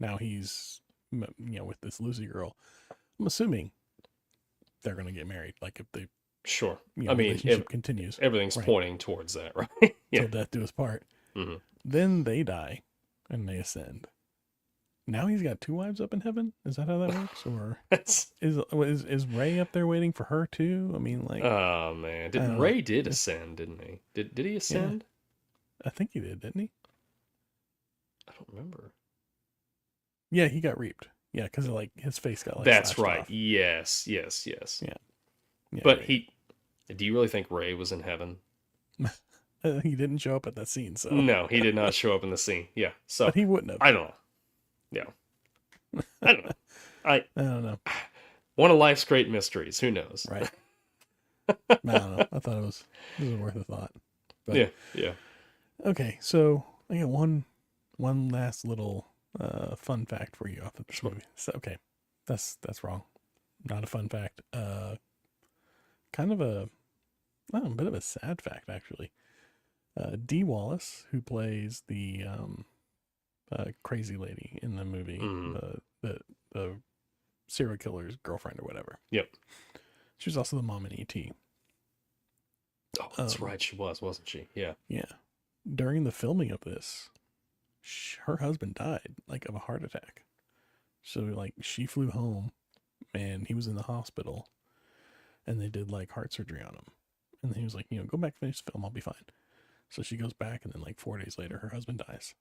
now he's with this Lucy girl. I'm assuming they're gonna get married. Like, if they sure, I mean, relationship continues. Everything's pointing towards that, right? Yeah, till death do us part. Then they die, and they ascend. Now he's got two wives up in heaven. Is that how that works, or is Ray up there waiting for her too? I mean, like, oh man, Ray did ascend, didn't he? Did he ascend? Yeah. I think he did, didn't he? I don't remember. Yeah, he got reaped. Yeah, because like his face got like. That's right. Off. Yes. Yeah. But do you really think Ray was in heaven? He didn't show up at that scene, so. No, he did not show up in the scene. Yeah, so. But he wouldn't have. I don't know. Yeah. I don't know. I don't know. One of life's great mysteries. Who knows? Right. I don't know. I thought it was worth a thought. But, yeah. Okay, so I got one last little fun fact for you off of this movie. So, okay, that's wrong. Not a fun fact. Kind of a bit of a sad fact actually. Dee Wallace, who plays the crazy lady in the movie, the serial killer's girlfriend or whatever. Yep. She was also the mom in E.T. Oh, that's right. She was, wasn't she? Yeah. Yeah. During the filming of this, her husband died like of a heart attack. So like she flew home, and he was in the hospital, and they did like heart surgery on him. And then he was like, go back finish the film, I'll be fine. So she goes back, and then like 4 days later, her husband dies.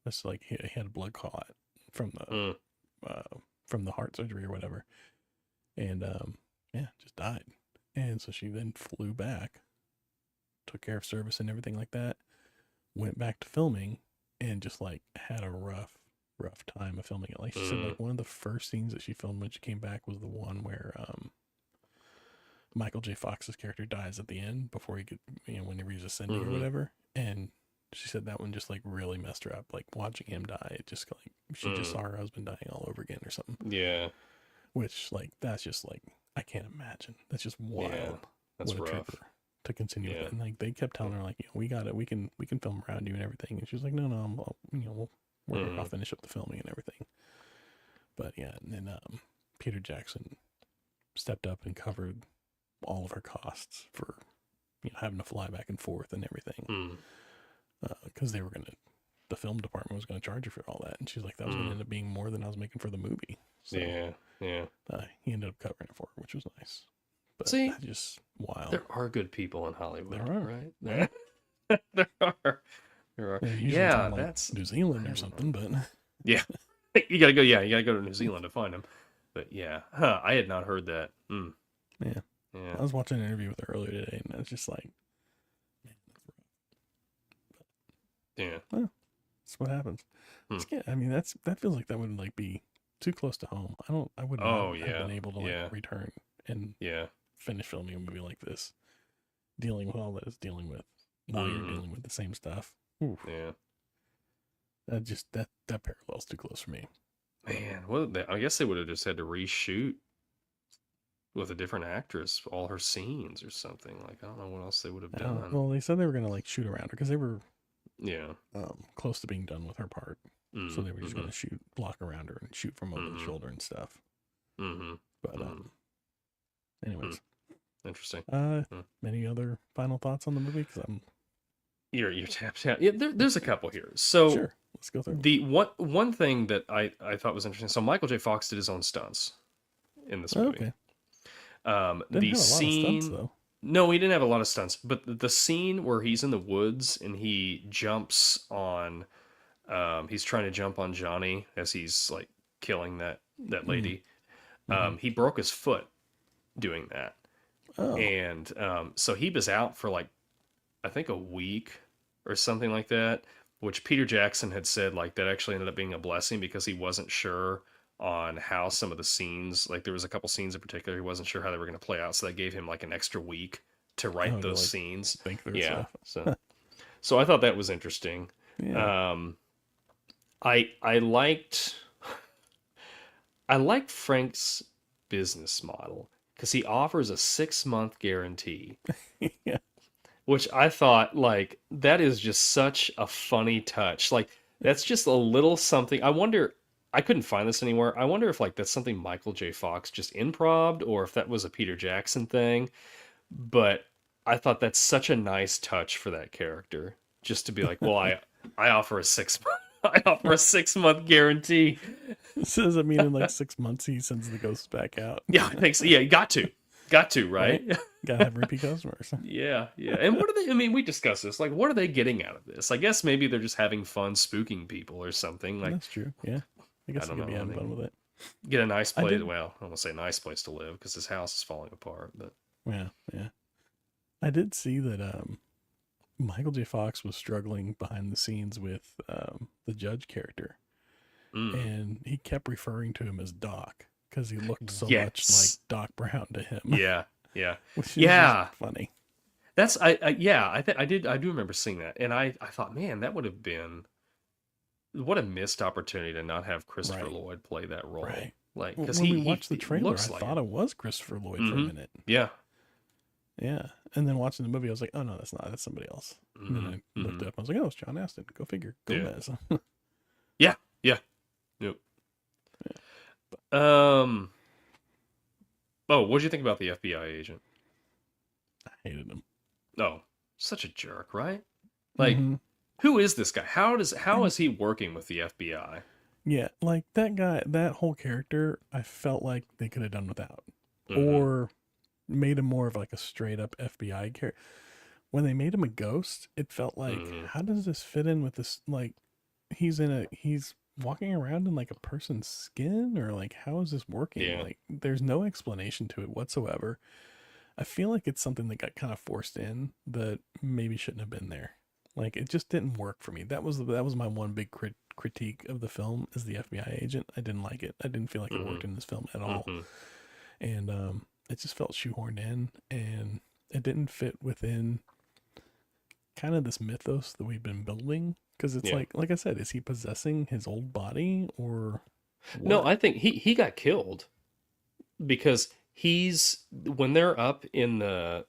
That's like he had a blood clot from the heart surgery or whatever, and just died. And so she then flew back, took care of service and everything like that, went back to filming, and just like had a rough time of filming it. Like she said, like one of the first scenes that she filmed when she came back was the one where Michael J. Fox's character dies at the end before he could, when he was ascending or whatever. And she said that one just like really messed her up. Like watching him die, it just like she just saw her husband dying all over again or something. Yeah. Which like that's just like I can't imagine. That's just wild. Yeah, that's what a rough. trooper to continue with it. And like they kept telling her like, we got it. We can film around you and everything. And she was like, no, I'll finish up the filming and everything. But yeah, and then Peter Jackson stepped up and covered all of her costs for having to fly back and forth and everything, because the film department was gonna charge her for all that, and she's like, that was gonna end up being more than I was making for the movie. So, yeah. He ended up covering it for her, which was nice. But See, just wild. There are good people in Hollywood. There are, right? There are. Yeah, like that's New Zealand or something, but yeah, you gotta go. Yeah, you gotta go to New Zealand to find them. But yeah, I had not heard that. Yeah. I was watching an interview with her earlier today, and it's just like, yeah, that's what happens. I mean, that feels like that would like be too close to home. I wouldn't have been able to like return and finish filming a movie like this, dealing with all that is dealing with while you're dealing with the same stuff. Oof. Yeah, that parallel's too close for me. Man, well, I guess they would have just had to reshoot with a different actress all her scenes or something. Like I don't know what else they would have done. Well, they said they were gonna like shoot around her because they were yeah close to being done with her part, so they were just gonna block around her and shoot from over the shoulder and stuff. But anyways, interesting. Any other final thoughts on the movie? Because you're tapped out. Yeah, there's a couple here. So sure, let's go through. The one thing that I thought was interesting. So Michael J. Fox did his own stunts in this movie. Okay. The scene. Of stunts, though. No, he didn't have a lot of stunts, but the scene where he's in the woods and he jumps on, he's trying to jump on Johnny as he's like killing that lady. He broke his foot doing that. Oh. And so he was out for like, I think a week or something like that, which Peter Jackson had said like that actually ended up being a blessing because he wasn't sure on how some of the scenes, like there was a couple scenes in particular, he wasn't sure how they were going to play out. So that gave him like an extra week to write those scenes. Think through stuff. So I thought that was interesting. Yeah. I liked Frank's business model because he offers a 6-month guarantee. Yeah. Which I thought, like, that is just such a funny touch. Like, that's just a little something. I couldn't find this anywhere. I wonder if, like, that's something Michael J. Fox just improv'd or if that was a Peter Jackson thing. But I thought that's such a nice touch for that character. Just to be like, well, I offer a 6-month guarantee. So does it mean in like 6 months he sends the ghosts back out? Yeah, I think so. Yeah, you got to, right? Gotta have repeat customers. Yeah. And what are they, I mean, we discussed this, like, what are they getting out of this? I guess maybe they're just having fun spooking people or something. Like, that's true. Yeah. I guess he could be having fun with it. Get a nice place. Well, I don't want to say nice place to live because his house is falling apart, but. Yeah. I did see that Michael J. Fox was struggling behind the scenes with the judge character. And he kept referring to him as Doc because he looked so much like Doc Brown to him. Yeah. Which is just funny. That's yeah, I do remember seeing that, and I thought, man, that would have been what a missed opportunity to not have Christopher Right. Lloyd play that role, Right. like Well, because when we watched the he trailer, I looks like thought him. it was Christopher Lloyd for a Hmm. minute. Yeah. Yeah. And then watching the movie, I was like, oh, no, that's not. That's somebody else. And Hmm. then I looked Hmm. up. I was like, oh, it's John Aston. Go figure. Yeah. Gomez. Yeah. Yeah. Yep. Um. Oh, what did you think about the FBI agent? I hated him. Oh, such a jerk, right? Like, Mm-hmm. who is this guy? How And is he working with the FBI? yeah, like that guy, that whole character, I felt like they could have done without, Hmm. or made him more of like a straight up FBI character. When they made him a ghost, it felt like, Hmm. how does this fit in with this? Like, he's walking around in like a person's skin, or like, how is this working? Yeah. Like, there's no explanation to it whatsoever. I feel like it's something that got kind of forced in that maybe shouldn't have been there. Like, it just didn't work for me. That was my one big critique of the film, is the FBI agent. I didn't like it. I didn't feel like it Hmm. worked in this film at all, Hmm. and it just felt shoehorned in, and it didn't fit within kind of this mythos that we've been building. Because it's Yeah. like I said, is he possessing his old body or No, what? I think he got killed because he's when they're up in the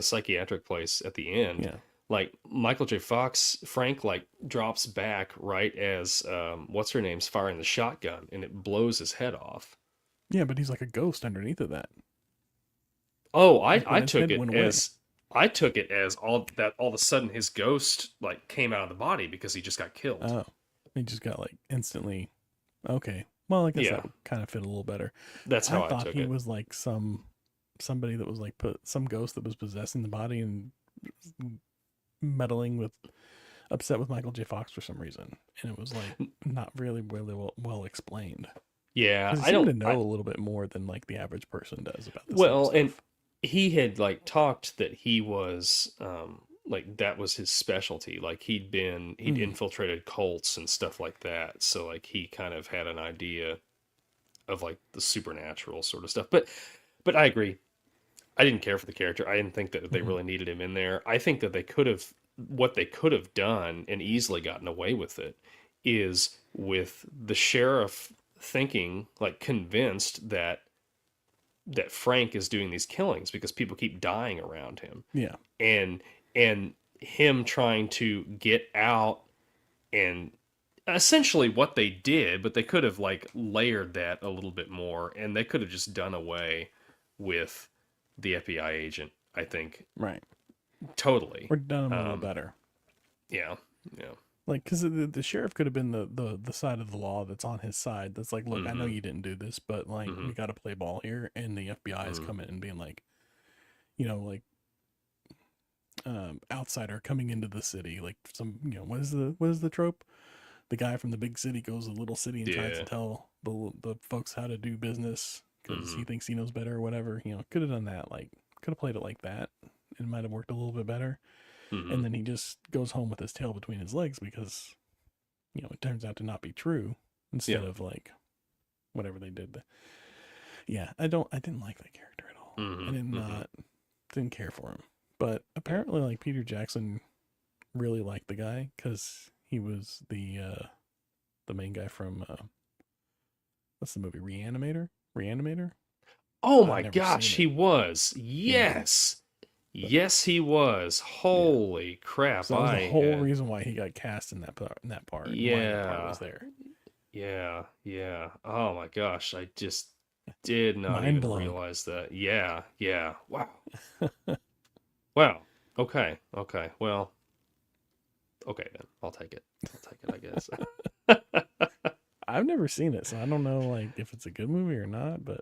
psychiatric place at the end, Yeah, like Michael J. Fox, Frank like drops back right as what's her name's firing the shotgun and it blows his head off. yeah, but he's like a ghost underneath of that. Oh, Like when I his took head it went away. as all of a sudden his ghost like came out of the body because he just got killed. Oh, he just got like instantly. Okay, well, I guess that Yeah, would kind of fit a little better. that's I how I thought took he it. was like somebody that was like put some ghost that was possessing the body and meddling with upset with Michael J. Fox for some reason, and it was like not really well explained Yeah, because he I seemed don't. to know a little bit more than like the average person does about this type of Well, and stuff. he had like talked that he was like that was his specialty. Like he'd Mm, infiltrated cults and stuff like that. So like he kind of had an idea of like the supernatural sort of stuff. But I agree. I didn't care for the character. I didn't think that they mm-hmm, really needed him in there. I think that they could have what they could have done and easily gotten away with it is with the sheriff thinking like convinced that Frank is doing these killings because people keep dying around him yeah, and him trying to get out and essentially what they did, but they could have like layered that a little bit more and they could have just done away with the FBI agent, I think, right. totally. Or done him a little Um, better. yeah, yeah. Like, because the sheriff could have been the side of the law that's on his side. That's like, look, I know Mm-hmm. you didn't do this, but like, Mm-hmm. we got to play ball here. And the FBI is Mm-hmm. coming and being like, like, outsider coming into the city. Like some, what is the trope? The guy from the big city goes to the little city and tries to Yeah. tell the folks how to do business because Mm-hmm. he thinks he knows better or whatever. Could have done that. Like, could have played it like that. It might have worked a little bit better. Mm-hmm. And then he just goes home with his tail between his legs because it turns out to not be true Yeah. instead of like whatever they did. Yeah, I didn't like that character at all. I did Mm-hmm. Mm-hmm. not, didn't care for him. But apparently, like Peter Jackson really liked the guy because he was the main guy from what's the movie Reanimator. Oh I've my never seen gosh, it. he was. Yeah, Yes. but Yes, he was. yeah, Holy crap. so that was the whole reason why he got cast in that part and why that part Yeah. was there. Yeah. Yeah. Oh my gosh. I just did not Mind even blown. realize that. Yeah. Yeah. Wow. Wow. Okay. Okay. Well, okay then. I'll take it. I'll take it, I guess. I've never seen it, so I don't know like if it's a good movie or not. But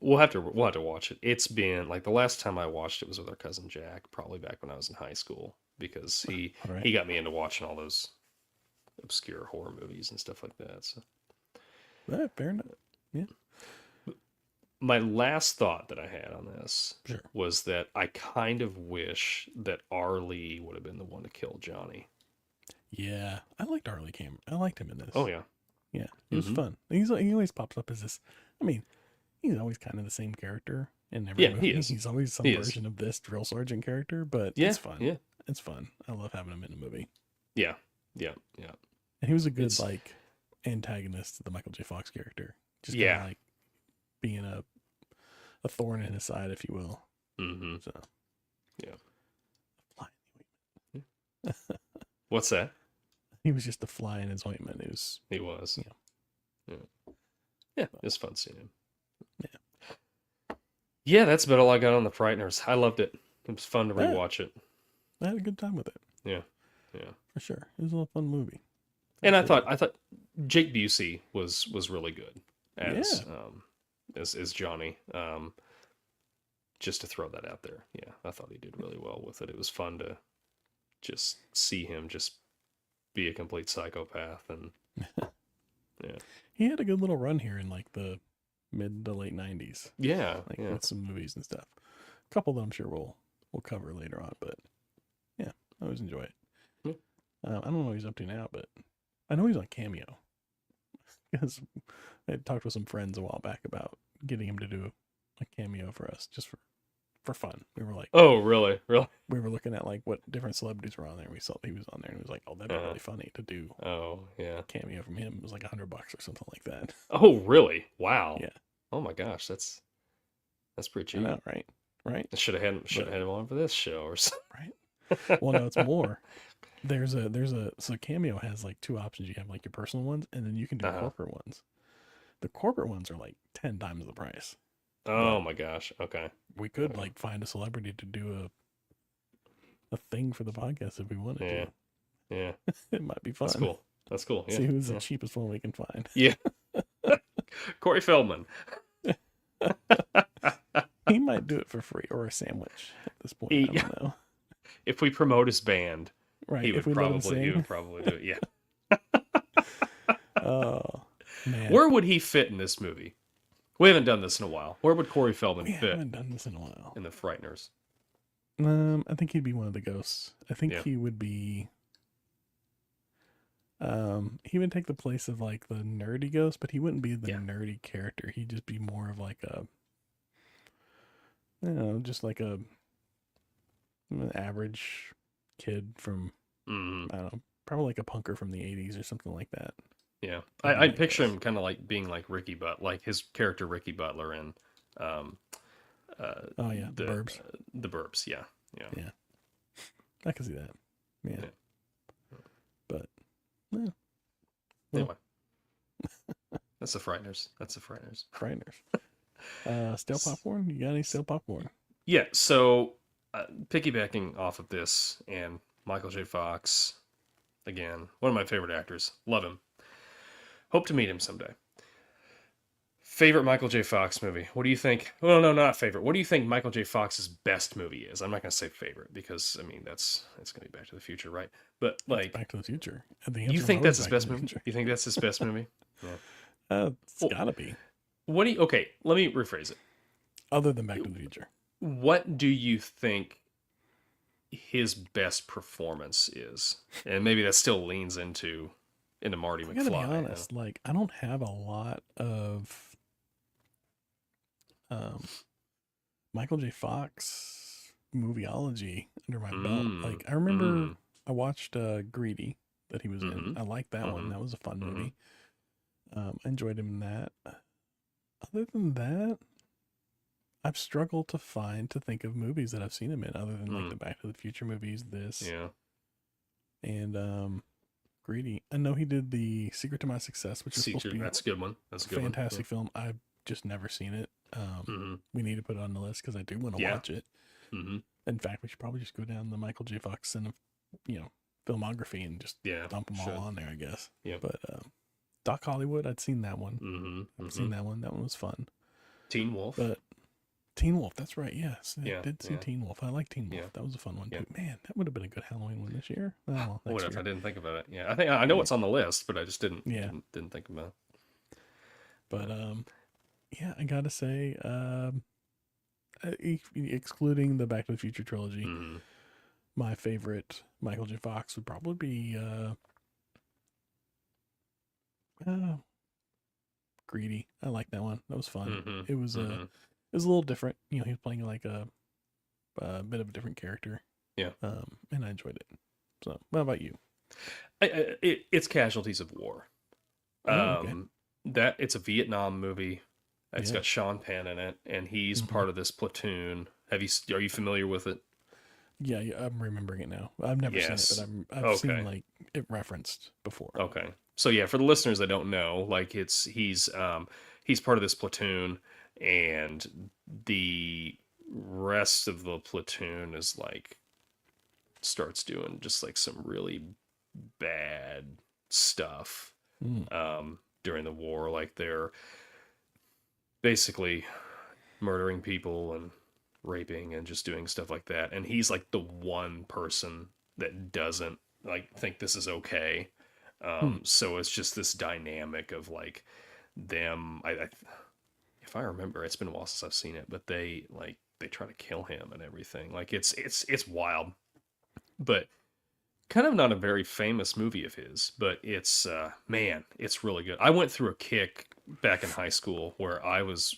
We'll have to watch it. It's been like the last time I watched it was with our cousin Jack, probably back when I was in high school, because all right, he got me into watching all those obscure horror movies and stuff like that. So fair enough. Yeah, my last thought that I had on this sure. was that I kind of wish that R. Lee would have been the one to kill Johnny. Yeah, I liked Arlie Cameron. I liked him in this. Oh yeah. Yeah, he was Mm-hmm. fun. He always pops up as this. I mean, he's always kind of the same character, in every movie. he is. He's always some He is. version of this drill sergeant character, but Yeah, it's fun. yeah. It's fun. I love having him in a movie. Yeah. And he was a good It's- like antagonist to the Michael J. Fox character. Just Yeah. kinda, like being a thorn in his side, if you will. Mm-hmm. So Yeah. Fly. What's that? He was just a fly in his ointment. It was He was. Yeah. Yeah, it's fun seeing him. Yeah. Yeah, that's about all I got on the Frighteners. I loved it. It was fun to Yeah. rewatch it. I had a good time with it. Yeah. For sure. It was a fun movie. And Absolutely. I thought Jake Busey was really good as Yeah. as Johnny. Just to throw that out there. Yeah, I thought he did really well with it. It was fun to just see him just be a complete psychopath, and yeah. He had a good little run here in like the mid to late 90s. Yeah, Like yeah. with some movies and stuff. A couple that I'm sure we'll cover later on, but yeah, I always enjoy it. Yeah. I don't know what he's up to now, but I know he's on Cameo. Because I talked with some friends a while back about getting him to do a cameo for us, just for fun. We were like, Oh, really? Really? we were looking at like what different celebrities were on there, and we saw he was on there, and it was like, oh, that'd be really funny to do Oh, yeah. a cameo from him. It was like $100 or something like that. Oh, really? Wow. Yeah. Oh my gosh, that's pretty I cheap. know, right? Right? I should have had him on for this show or something. Right? Well, no, it's more. There's so Cameo has like two options. You have like your personal ones, and then you can do corporate ones. The corporate ones are like 10 times the price. Oh my gosh. Okay. We could like find a celebrity to do a thing for the podcast if we wanted to. Yeah. It might be fun. That's cool. Yeah. See who's the cheapest one we can find. Yeah. Corey Feldman. He might do it for free or a sandwich at this point. I don't know. If we promote his band, Right. he if would we let him probably sing. do it. Yeah. Oh man. Where would he fit in this movie? We haven't done this in a while. Where would Corey Feldman We fit haven't done this in a while. in the Frighteners? I think he'd be one of the ghosts. I think he would be. He would take the place of like the nerdy ghost, but he wouldn't be the nerdy character. He'd just be more of like just like an average kid from I don't know, probably like a punker from the 80s or something like that. Yeah, I picture him kind of like being like Ricky Butt, like his character Ricky Butler in oh yeah, the Burbs. The Burbs, yeah. I can see that. Yeah. But yeah. Anyway, that's the Frighteners. Frighteners. Stale popcorn? You got any stale popcorn? Yeah. So piggybacking off of this, and Michael J. Fox, again, one of my favorite actors. Love him. Hope to meet him someday. Favorite Michael J. Fox movie? What do you think? Well, no, not favorite. What do you think Michael J. Fox's best movie is? I'm not going to say favorite because I mean it's going to be Back to the Future, right? But like Back to the Future. You think that's his best movie? You think that's his best movie? Yeah. It's gotta be. Okay, let me rephrase it. Other than Back to the Future. What do you think his best performance is? And maybe that still leans into Marty McFly. I gotta be honest, like I don't have a lot of Michael J. Fox movieology under my belt. Like I remember I watched Greedy that he was in. I liked that one. That was a fun movie. I enjoyed him in that. Other than that, I've struggled to think of movies that I've seen him in other than like the Back to the Future movies, and Greedy. I know he did the Secret to My Success, which is supposed to be that's a good one. That's a good fantastic film. I've just never seen it. We need to put it on the list because I do want to watch it. In fact, we should probably just go down the Michael J. Fox filmography and just dump them all on there, I guess. Yeah. But Doc Hollywood, I'd seen that one. I've seen that one. That one was fun. Teen Wolf. But Teen Wolf, that's right. Yes, I Yeah, did see Teen Wolf. I like Teen Wolf. Yeah. That was a fun one Yeah. too. Man, that would have been a good Halloween one this year. Oh, What next if year. I didn't think about it? Yeah, I think I know it's on the list, but I just didn't think about it. But yeah, I gotta say, excluding the Back to the Future trilogy, my favorite Michael J. Fox would probably be Greedy. I like that one. That was fun. It was was a little different. You know, he was playing like a bit of a different character. Yeah. And I enjoyed it. So, what about you? It's Casualties of War. Okay. That it's a Vietnam movie. It's Yeah. got Sean Penn in it, and he's Mhm. part of this platoon. Are you familiar with it? Yeah, I'm remembering it now. I've never Yes. seen it, but I've Okay. seen like it referenced before. Okay. So yeah, for the listeners that don't know, like he's part of this platoon, and the rest of the platoon is like starts doing just like some really bad stuff during the war. Like they're basically murdering people and raping and just doing stuff like that. And he's like the one person that doesn't like think this is okay. So it's just this dynamic of like them. If I remember, it's been a while since I've seen it, but they try to kill him and everything. Like it's wild, but kind of not a very famous movie of his. But it's man, it's really good. I went through a kick back in high school where I was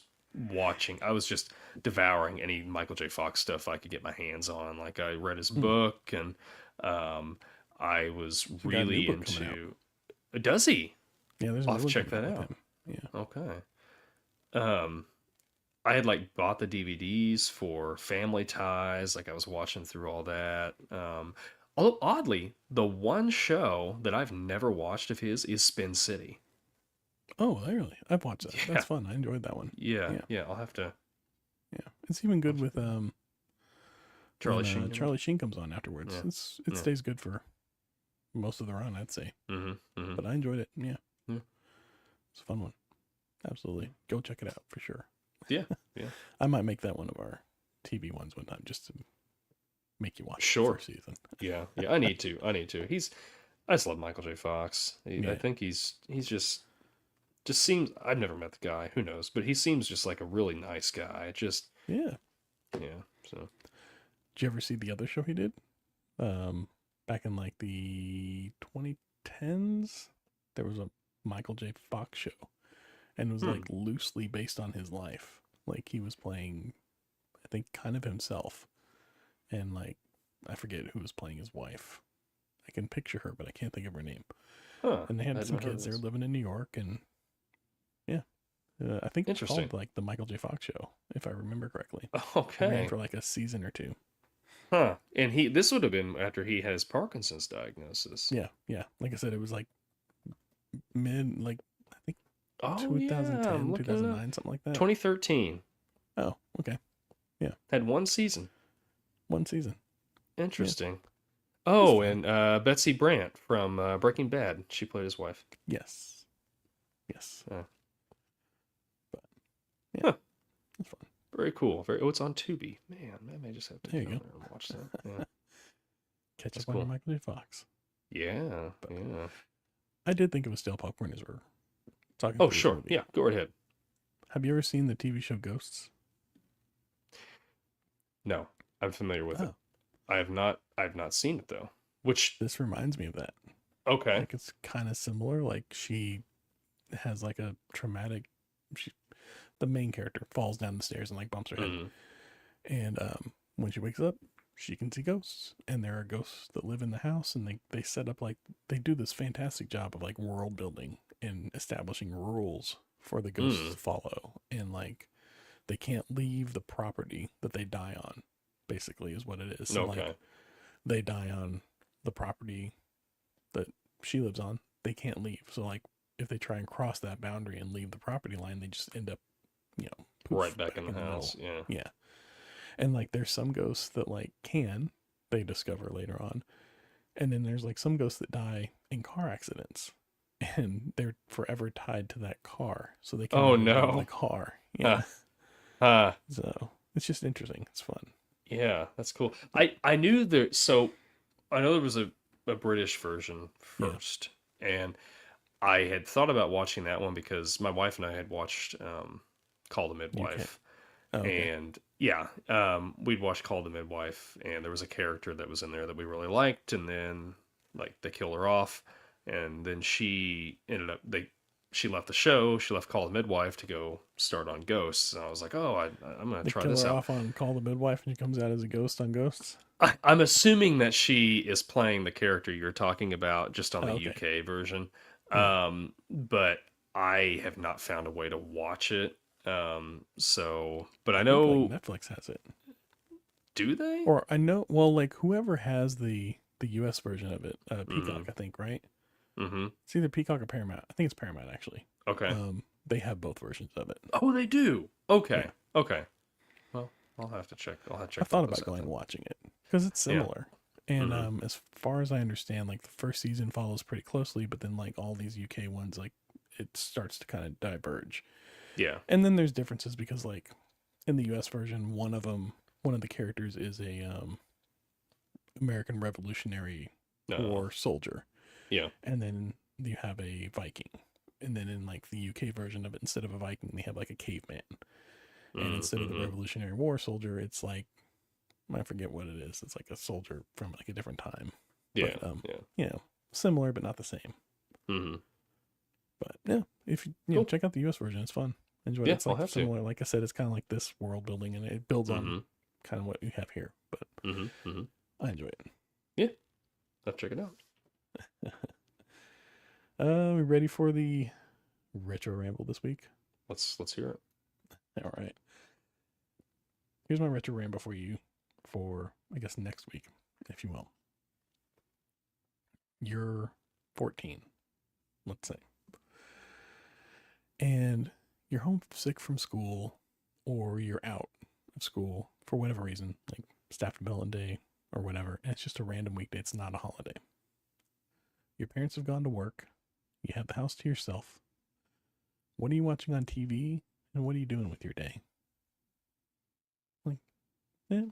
just devouring any Michael J. Fox stuff I could get my hands on. Like I read his book, and I was He's got a new really book coming into. Does he? Yeah, there's a I'll new have to one check coming that with out. him. Yeah. Okay. I had like bought the DVDs for Family Ties. Like I was watching through all that. Although oddly, the one show that I've never watched of his is Spin City. Oh, really? I've watched that. Yeah. That's fun. I enjoyed that one. Yeah. I'll have to. Yeah, it's even good with Charlie when, Sheen. in it? Charlie Sheen comes on afterwards. Yeah. It stays good for most of the run, I'd say. Mm-hmm. But I enjoyed it. Yeah. Yeah. It's a fun one. Absolutely. Go check it out for sure. Yeah. I might make that one of our TV ones one time just to make you watch Sure. the first season. Yeah. I need to. I just love Michael J. Fox. I Yeah. think he's just seems. I've never met the guy. Who knows? But he seems just like a really nice guy. Just Yeah. yeah. So Did you ever see the other show he did? Back in like the 2010s, there was a Michael J. Fox show, and it was like loosely based on his life. Like he was playing, I think, kind of himself, and like I forget who was playing his wife. I can picture her, but I can't think of her name. And they had some kids. They were living in New York, and yeah, I think it's called like the Michael J. Fox Show, if I remember correctly. Okay. It ran for like a season or two. Huh. And this would have been after he had his Parkinson's diagnosis. Yeah. Like I said, it was like I think 2010, 2009, something like that. 2013. Oh, okay. Yeah. Had one season. One season. Interesting. Yeah. Oh, and Betsy Brandt from Breaking Bad. She played his wife. Yes. Yeah. But yeah, it's fun. Very cool. It's on Tubi. Man, I may just have to go there and watch that. Yeah. Catch up on Michael J. Fox. Yeah. I did think it was stale popcorn as we're talking. Oh, sure. Yeah, go right ahead. Have you ever seen the TV show Ghosts? No, I'm familiar with it. I have not seen it though. This reminds me of that. Okay. Like it's kind of similar. Like she has like a traumatic. The main character falls down the stairs and like bumps her head, and when she wakes up, she can see ghosts, and there are ghosts that live in the house, and they set up like they do this fantastic job of like world building and establishing rules for the ghosts to follow, and like they can't leave the property that they die on. Basically, is what it is. So, like, they die on the property that she lives on. They can't leave. So like if they try and cross that boundary and leave the property line, they just end up, right back in the house. Yeah. And like there's some ghosts that like they discover later on. And then there's like some ghosts that die in car accidents and they're forever tied to that car. So they can leave the car. Yeah. So it's just interesting. It's fun. Yeah, that's cool. I knew there. So I know there was a British version first, and I had thought about watching that one because my wife and I had watched Call the Midwife, and we'd watched Call the Midwife, and there was a character that was in there that we really liked, and then like they kill her off, and then she ended up she left the show. She left Call the Midwife to go start on Ghosts. And I was like, oh, I'm going to They try kill this her out. off on Call the Midwife and she comes out as a ghost on Ghosts. I'm assuming that she is playing the character you're talking about just on the okay. UK version. Yeah. But I have not found a way to watch it. But I I think like know, Netflix has it. do they? Or I know, well, like whoever has the US version of it, Peacock, Mm-hmm. I think, right? Mm-hmm. It's either Peacock or Paramount. I think it's Paramount actually. Okay. They have both versions of it. Oh, they do. Okay. Yeah. Okay. Well, I'll have to check. I'll have to I check thought those about out going then. and watching it because it's Yeah. similar. And Mm-hmm. as far as I understand, like the first season follows pretty closely, but then like all these UK ones, like it starts to kind of diverge. Yeah. And then there's differences because like in the US version, one of the characters is a American Revolutionary War soldier. Yeah. And then you have a Viking. And then in like the UK version of it, instead of a Viking, they have like a caveman. And instead of the Revolutionary War soldier, it's like, I forget what it is. It's like a soldier from like a different time. Yeah. But, Yeah. you know, similar but not the same. Mm-hmm. But yeah, if you know, check out the US version, it's fun. Enjoy it. Yeah, It's like I'll have similar. Like I said, it's kind of like this world building, and it builds on kind of what you have here. But I enjoy it. Yeah, I'll check it out. We ready for the retro ramble this week? Let's hear it. All right. Here's my retro ramble for you for, I guess, next week, if you will. You're 14, let's say. And you're homesick from school, or you're out of school for whatever reason, like staff development day or whatever, and it's just a random weekday. It's not a holiday. Your parents have gone to work. You have the house to yourself. What are you watching on TV, and what are you doing with your day? Like, yeah.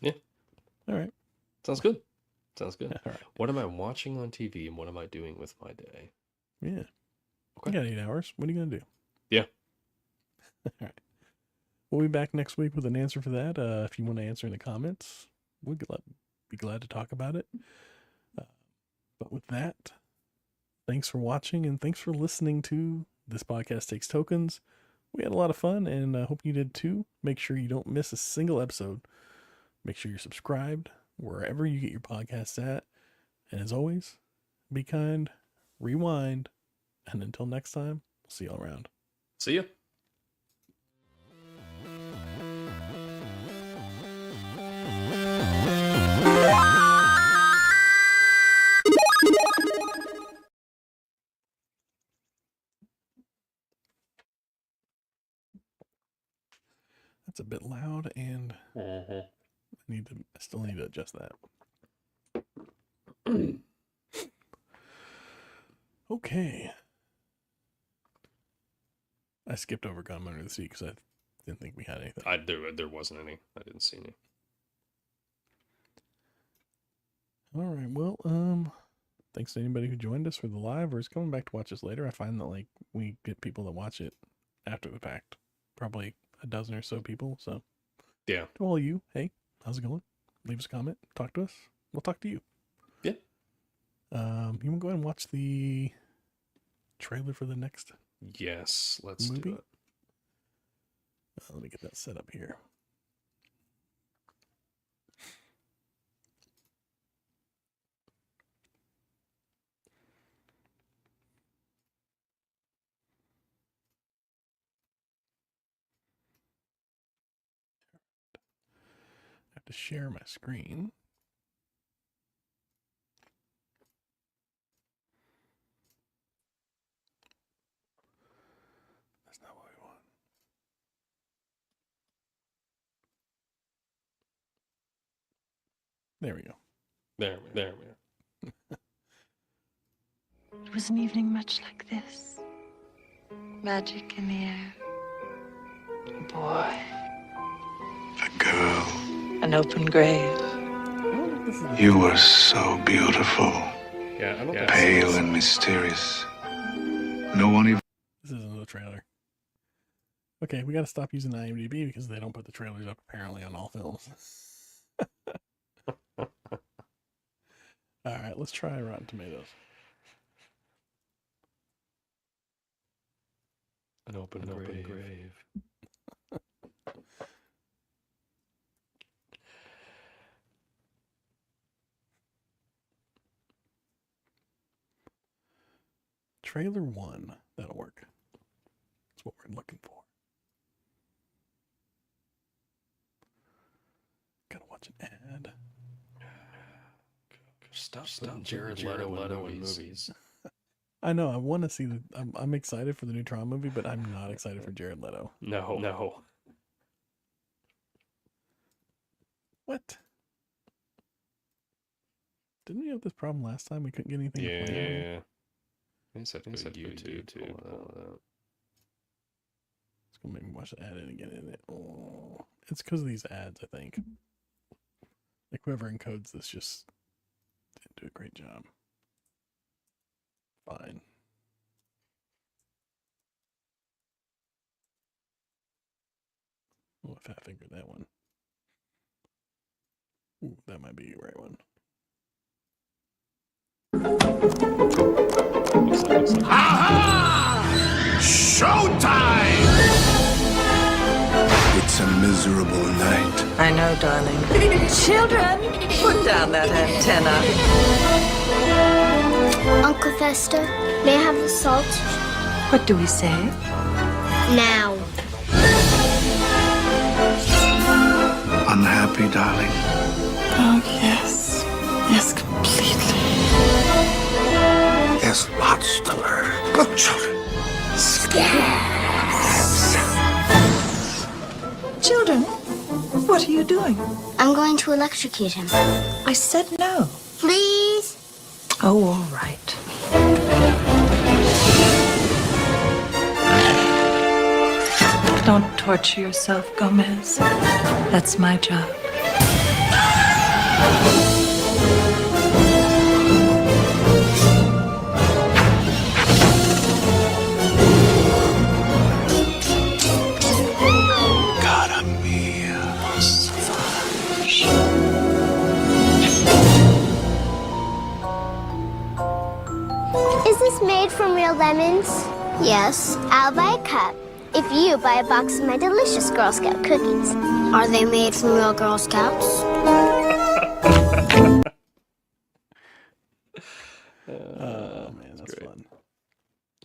Yeah. All right. Sounds good. Sounds good. All right. What am I watching on TV, and what am I doing with my day? Yeah. Okay. You got 8 hours. What are you going to do? Yeah. All right. We'll be back next week with an answer for that. If you want to answer in the comments, we'd be glad to talk about it. But with that, thanks for watching and thanks for listening to This Podcast Takes Tokens. We had a lot of fun and I hope you did too. Make sure you don't miss a single episode. Make sure you're subscribed wherever you get your podcasts at. And as always, be kind, rewind, and until next time, we'll see y'all around. See ya. That's a bit loud and I still need to adjust that. Okay. I skipped over Gun Under the Sea because I didn't think we had anything. There wasn't any. I didn't see any. All right. Well, thanks to anybody who joined us for the live or is coming back to watch us later. I find that like we get people that watch it after the fact, probably a dozen or so people. So yeah, to all you, hey, how's it going? Leave us a comment. Talk to us. We'll talk to you. Yeah. You want to go ahead and watch the trailer for the next? Yes, let's movie? do it. Let me get that set up here. I have to share my screen. That's not what we want. There we go. There we are. It was an evening much like this. Magic in the air. A boy. A girl. An open grave. You were so beautiful. Yeah, I don't think Pale and mysterious. No one even... This isn't the trailer. Okay, we got to stop using IMDb because they don't put the trailers up apparently on all films. All right, let's try Rotten Tomatoes. An open grave. Trailer 1. That'll work. That's what we're looking for. Gotta watch an ad. Stop Jared Leto in movies. I know. I want to see the. I'm excited for the new Tron movie, but I'm not excited for Jared Leto. No. What? Didn't we have this problem last time? We couldn't get anything to play. Yeah. I said YouTube. Pull it out. It's gonna make me watch the ad in again, isn't it? Oh, it's because of these ads, I think. Like whoever encodes this just didn't do a great job. Fine. Oh, if I figured that one. Ooh, that might be the right one. Looks like. Aha! Showtime! It's a miserable night. I know, darling. Children, put down that antenna. Uncle Fester, may I have the salt? What do we say? Now. Unhappy, darling. Oh, yes. Yes, completely. There's lots to learn. Look, children. Children, what are you doing? I'm going to electrocute him. I said no. Please? Oh, all right. Don't torture yourself, Gomez. That's my job. Cara mia. Savage. Is this made from real lemons? Yes. I'll buy a cup if you buy a box of my delicious Girl Scout cookies. Are they made from real Girl Scouts? Oh man, that's great. fun.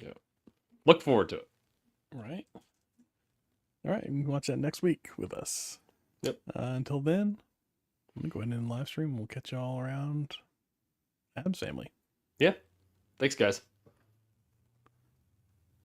Yeah. Look forward to it. Right? All right, you can watch that next week with us. Yep. Until then, I'm going to go ahead and live stream. We'll catch you all around Adam's Family. Yeah. Thanks, guys.